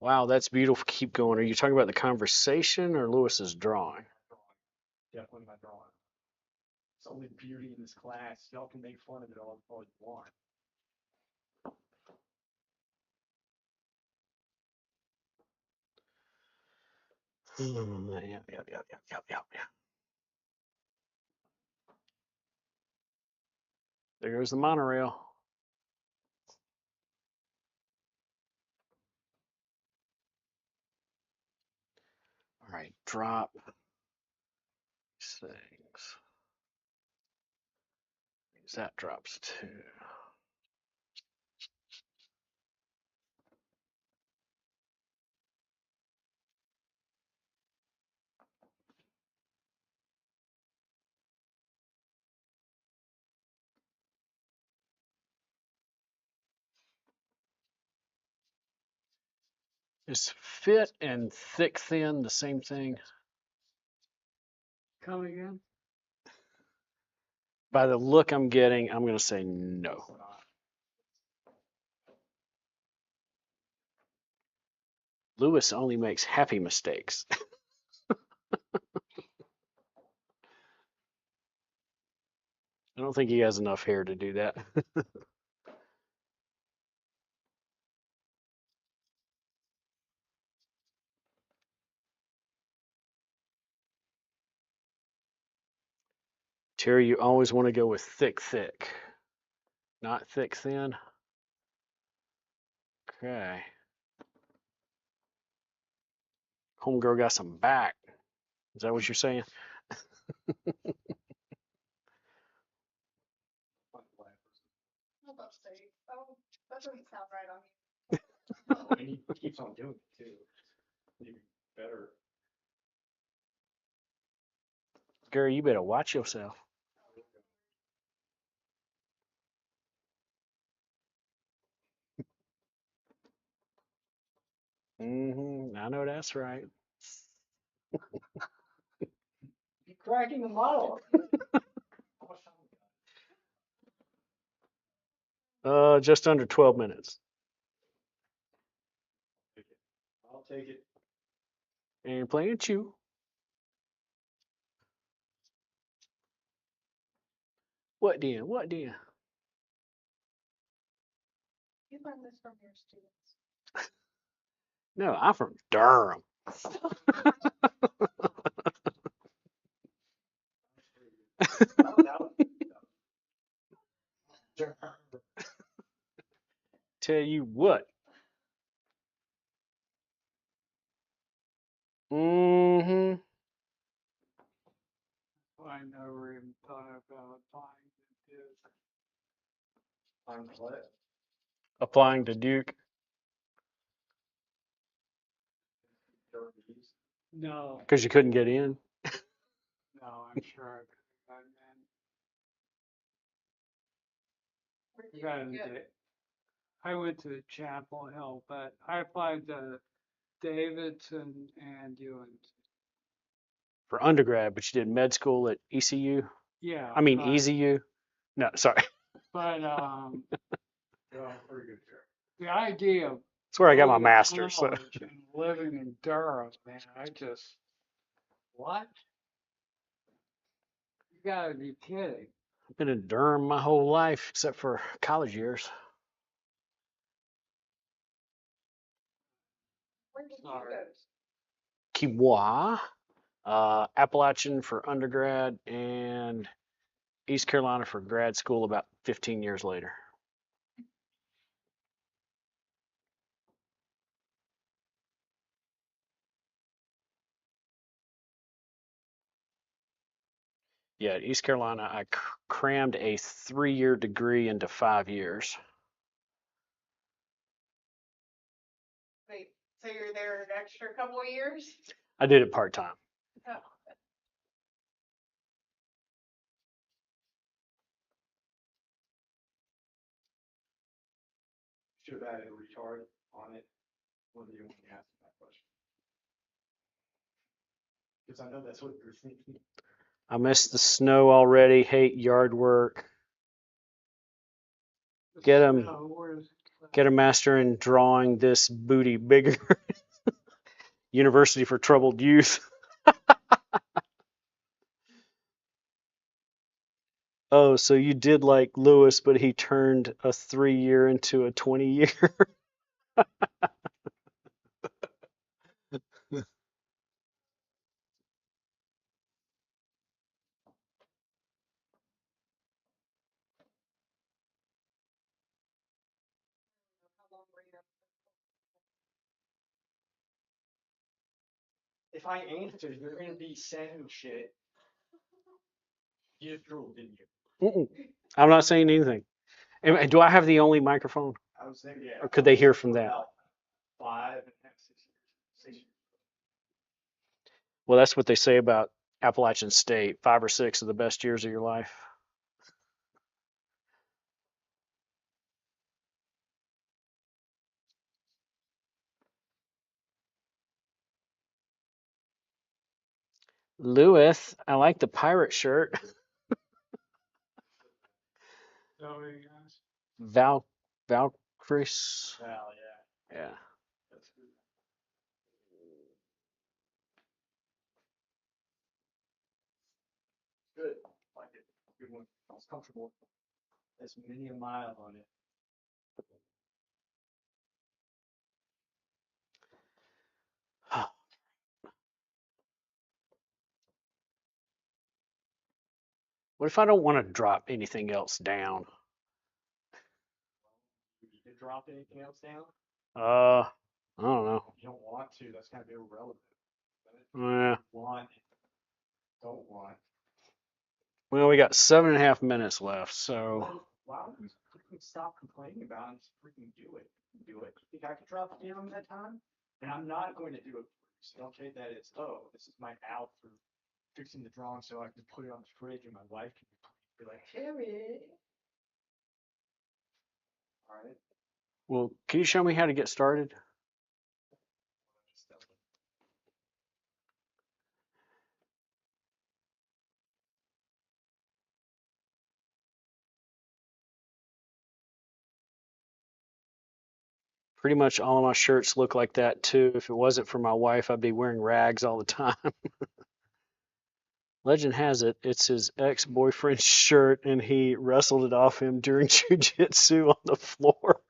A: Wow, that's beautiful. Keep going. Are you talking about the conversation or Lewis's drawing?
E: Definitely my drawing. It's the only beauty in this class. Y'all can make fun of it all you want.
A: Yeah. There goes the monorail. All right, drop these things. That drops too. Is fit and thick thin the same thing?
C: Come again?
A: By the look I'm getting, I'm going to say no. Lewis only makes happy mistakes. I don't think he has enough hair to do that. Terry, you always want to go with thick, thick, not thick, thin. Okay. Homegirl got some back. Is that what you're saying?
B: I'm about to say, oh, that doesn't sound right on me.
E: Oh, and he keeps on doing it too. Even better.
A: Gary, you better watch yourself. I know that's right.
E: You're cracking the model.
A: Just under 12 minutes.
E: I'll take it.
A: And playing chew. What then? What then?
B: You learned this from your students.
A: No, I'm from Durham. Tell you what. Mm-hmm.
C: I never even thought about applying to Duke.
E: I'm what?
A: Applying to Duke.
C: No,
A: Because you couldn't get in.
C: no, I'm sure I could have gotten in. I went to Chapel Hill, but I applied to Davidson and UNC.
A: For undergrad, but you did med school at ECU.
C: Yeah,
A: I mean EZU. No, sorry.
C: but
E: Yeah, pretty good there.
C: the idea of
A: That's where I got my
C: going to
A: master's. So.
C: college and living in Durham, man, what? You gotta be kidding.
A: I've been in Durham my whole life, except for college years.
B: Where did you
C: Sorry.
B: go?
A: Kiwa, Appalachian for undergrad, and East Carolina for grad school about 15 years later. Yeah, at East Carolina, I crammed a 3-year degree into 5 years.
B: Wait, so you're there an extra couple of years?
A: I did it part time.
B: Oh.
E: Should have added a retard on it when you asked that question. Because I know that's what you're thinking.
A: I miss the snow already. Hate yard work. Get him. Get a master in drawing this booty bigger. University for Troubled Youth. Oh, so you did like Lewis, but he turned a 3-year into a 20-year.
E: If I answer, you're gonna be saying shit. You just drooled, didn't you?
A: I'm not saying anything. Do I have the only microphone?
E: I was thinking, yeah.
A: Or could they hear from that?
E: About 5.5, 6 years.
A: Well, that's what they say about Appalachian State. 5 or 6 of the best years of your life. Lewis, I like the pirate shirt.
C: So, yes.
A: Valkyries.
E: Well, yeah,
A: Yeah.
E: that's good. Good, like it, good one, it's comfortable. There's many a mile on it.
A: What if I don't want to drop anything else down?
E: You could drop anything else down?
A: I don't know.
E: If you don't want to, that's kind of irrelevant. But if
A: Yeah.
E: you want, don't want.
A: Well, we got 7.5 minutes left, so
E: Then why don't we freaking stop complaining about it and just freaking do it? Do it. You think I could drop it down that time? And I'm not going to do it for you. So don't take that as, oh, this is my out for fixing the drawing so I can put it on the fridge and my wife can be like, Harry. All right.
A: well, can you show me how to get started? Pretty much all of my shirts look like that too. If it wasn't for my wife, I'd be wearing rags all the time. Legend has it, it's his ex-boyfriend's shirt, and he wrestled it off him during jujitsu on the floor.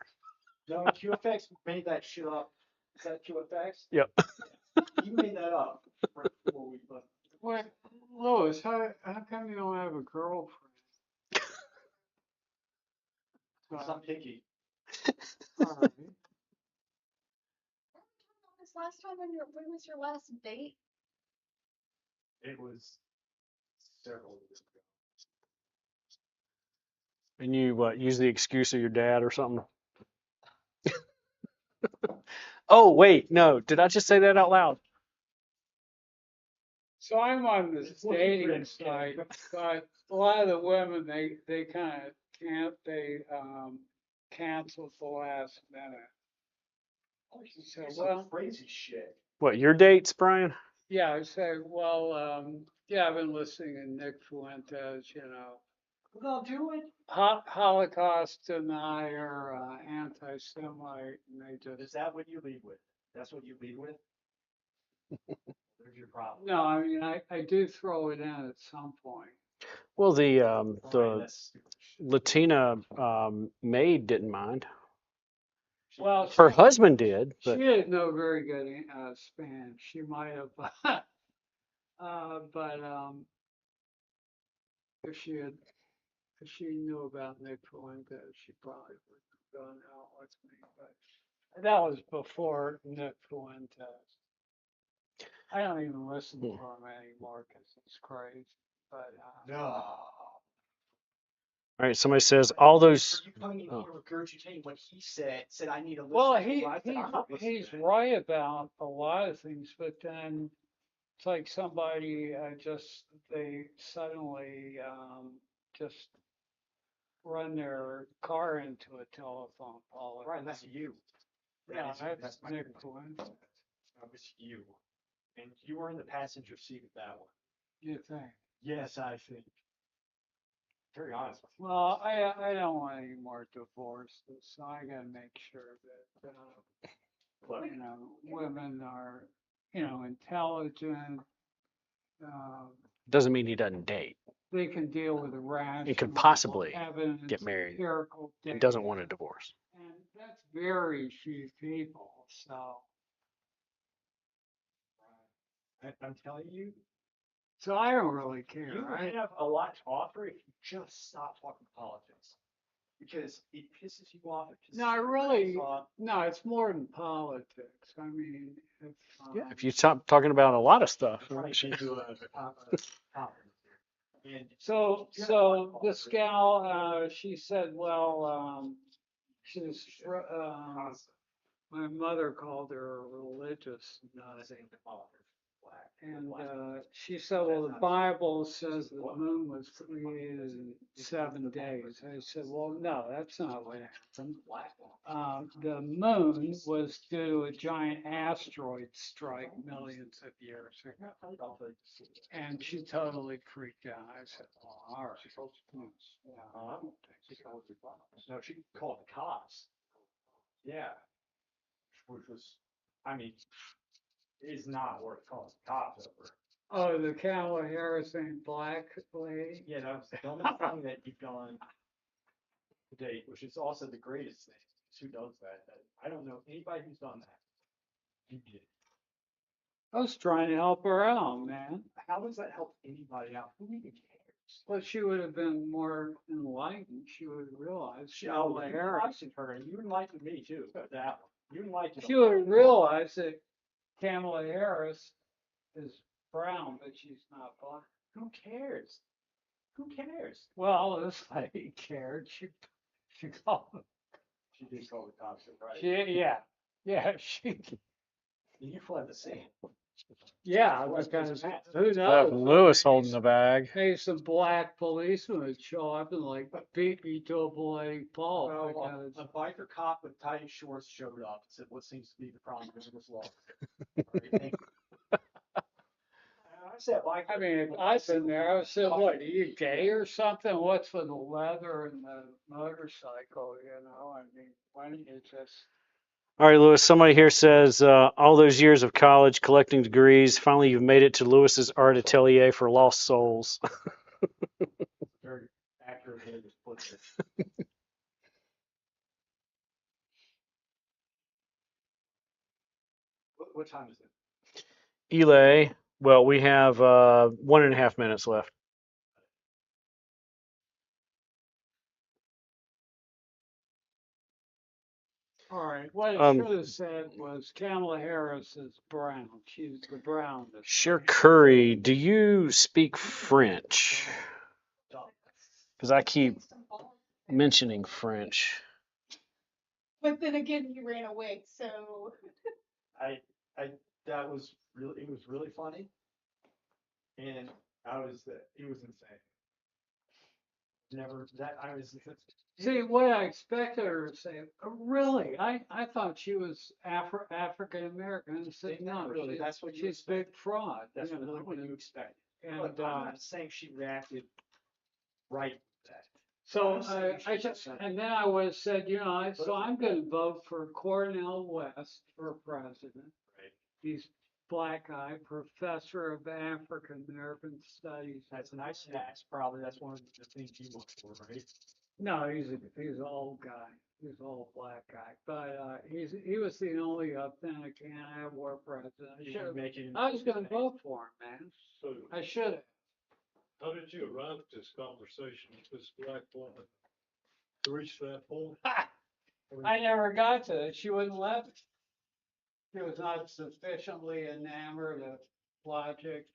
E: No, QFX made that shit up. Is that QFX?
A: Yep.
E: He made that up right before we left.
C: Wait, Lois, how come you don't have a girlfriend?
E: Because I'm picky.
C: All right.
B: This last time when when was your last date?
E: It was several years ago.
A: And you what? Use the excuse of your dad or something? Oh wait, no. Did I just say that out loud?
C: So I'm on this
E: It's looking
C: dating
E: pretty.
C: site, but a lot of the women, they kind of cancel at the last minute. So,
E: Some
C: well,
E: crazy shit.
A: What, your dates, Brian?
C: yeah, I say, well, yeah, I've been listening to Nick Fuentes, you know,
E: Well, do it.
C: Holocaust denier, anti-Semite, and they
E: Is
C: just,
E: that what you lead with? That's what you lead with? There's your problem.
C: no, I mean, I do throw it in at some point.
A: Well, the
E: Brian, that's stupid shit.
A: Latina maid didn't mind.
C: Well,
A: Her husband did,
C: she
A: but
C: didn't know very good Spanish. She might have, but if she had, if she knew about Nick Fuentes, she probably would have gone out with me. But that was before Nick Fuentes. I don't even listen to him anymore because he's crazy. But
E: No.
A: all right. Somebody says all those.
E: Are you coming in
A: Oh.
E: here regurgitating what he said I need to listen
C: well,
E: to? I said, I'm not listening
C: he's
E: to that.
C: right about a lot of things, but then it's like somebody they suddenly just run their car into a telephone pole.
E: Brian, that's you.
C: Yeah,
E: That's my
C: Nick
E: point.
C: Fuentes.
E: That was you. And you were in the passenger seat of that one.
C: You think?
E: Yes, I think. Very honest with you.
C: Well, I don't want any more divorces, so I gotta make sure that,
E: Look,
C: you know, women are, you know, intelligent,
A: Doesn't mean he doesn't date.
C: they can deal with the
A: He could
C: rational
A: possibly
C: evidence,
A: get married
C: empirical
A: and doesn't
C: data,
A: want a divorce.
C: and that's very few people, so.
E: I'm telling you,
C: So I don't really care.
E: you have a lot to offer if you just stop talking politics. Because it pisses you off. It pisses
C: No, I
E: your
C: really,
E: friends off.
C: no, it's more than politics. I mean, if,
A: Yeah, if you stop talking about a lot of stuff.
E: I'm trying to get to a topic here. And
C: so,
E: you have
C: so
E: one
C: this gal, she said, well, she's,
E: constant.
C: my mother called her a religious nut.
E: Saying the politics.
C: And she said, well, the Bible says the moon was created in 7 days. I said, well, no, that's not what happened. The moon was due to a giant asteroid strike millions of years ago. And she totally freaked out. I said, oh, all right.
E: No, she called the cops. Yeah. Which was, I mean, is not worth calling the cops over.
C: Oh, the Kamala Harris and black lady?
E: Yeah, that was the dumbest thing that you've done to date, which is also the greatest thing. Who does that? I don't know anybody who's done that. You did.
C: I was trying to help her out, man.
E: How does that help anybody out? Who even cares?
C: Well, she would have been more enlightened. She would have realized Kamala
E: You
C: Harris.
E: enlightened her, and you enlightened me too. That one. You enlightened
C: She
E: her.
C: would have realized that Kamala Harris is brown, but she's not black.
E: Who cares? Who cares?
C: Well, this lady cared. She called.
E: She did call the cops, right?
C: Yeah. She
E: You fled the scene.
C: yeah.
E: Well,
C: Because
E: that's-
C: who
A: Left
C: knows?
A: Lewis holding the bag.
C: Maybe some black policeman would show up and like beat me to a bloody pulp.
E: Well,
C: Because
E: a biker cop with tight shorts showed up and said, "What seems to be the problem with this law?" Right, thank you. I said, biker.
C: I mean, if I'd been there, I would say, what, are you gay or something? What's with the leather and the motorcycle, you know? I mean, why don't you just,
A: All right, Lewis, somebody here says all those years of college collecting degrees, finally you've made it to Lewis's art atelier for lost souls.
E: Very accurate way to put it. What time is it?
A: Elay, well, we have 1.5 minutes left.
C: all right, what it
A: Um,
C: should have said was Kamala Harris is brown. She's the brownest.
A: Sure Curry, do you speak French? Because I keep mentioning French.
B: But then again, he ran away, so.
E: I, that was really, it was really funny. And it was insane. Never, I was,
C: See, what I expected her to say, really? I thought she was African American. I said, no,
E: Really, that's what you
C: she's a big fraud.
E: that's
C: you
E: really
C: know,
E: what you expect.
C: And
E: But I'm not saying she reacted right to that.
C: so
E: I'm saying
C: I
E: she
C: just,
E: said-
C: and then I would have said, you know, so I'm going to vote for Cornell West for president.
E: Right.
C: He's black guy, professor of African American studies.
E: That's a nice tax, probably, that's one of the things you look for, right?
C: No, he's an old guy. He's an old black guy, but he was the only authentic anti-war president.
E: You should make it.
C: I was going to vote for him, man.
F: So
C: I should have.
F: how did you arrive at this conversation with this black woman? To reach that point?
C: I never got to it. She wouldn't let me. She was not sufficiently enamored of logic,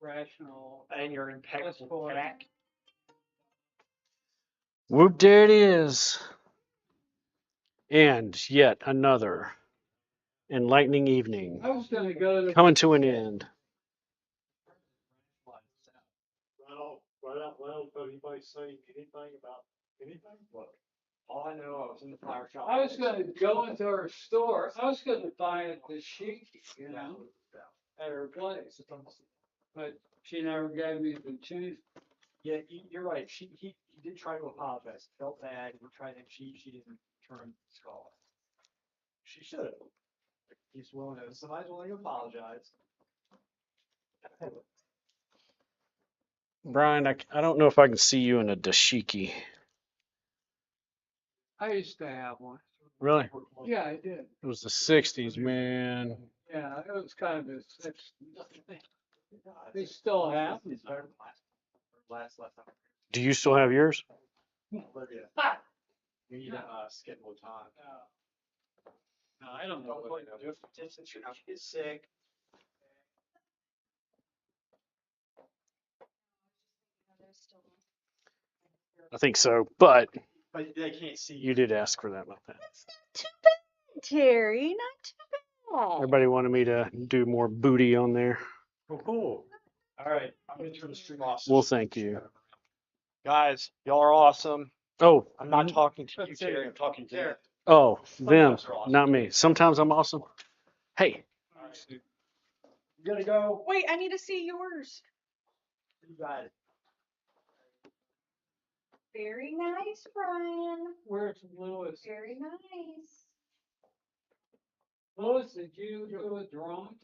C: rational.
E: And your impeccable
C: That's
E: back.
A: Whoop, there it is. And yet another enlightening evening
C: I was going to go to.
A: coming to an end.
F: Right out loud, but anybody saying anything about anything?
E: Look, all I know, I was in the flower shop.
C: I was going to go into her store. I was going to buy a dashiki, you know, at her place. But she never gave me the chance.
E: Yeah, you're right. He did try to apologize. Felt bad. He tried, and she didn't turn the skull. She should have. He's willing to. Somebody's willing to apologize.
A: Brian, I don't know if I can see you in a dashiki.
C: I used to have one.
A: Really?
C: Yeah, I did.
A: It was the 60s, man.
C: Yeah, it was kind of a six. They still have them.
E: Last time.
A: Do you still have yours?
E: Olivia, we need a schedule time.
C: No, I don't know. what it is.
E: Since your kid is sick.
A: I think so, but
E: But they can't see
A: you did ask for that about that.
B: Terry, not too
A: Everybody wanted me to do more booty on there.
E: Cool. All right, I'm gonna turn the stream off.
A: Well, thank you.
E: Guys, y'all are awesome.
A: Oh,
E: I'm not talking to you,
C: Let's see.
E: Terry. I'm talking to you.
A: oh, them,
E: guys are awesome.
A: not me. Sometimes I'm awesome. Hey,
E: All right. You gotta go.
B: Wait, I need to see yours.
E: You got it.
B: Very nice, Brian.
C: Where's Lewis?
B: Very nice.
C: Lewis, did you do a drawing?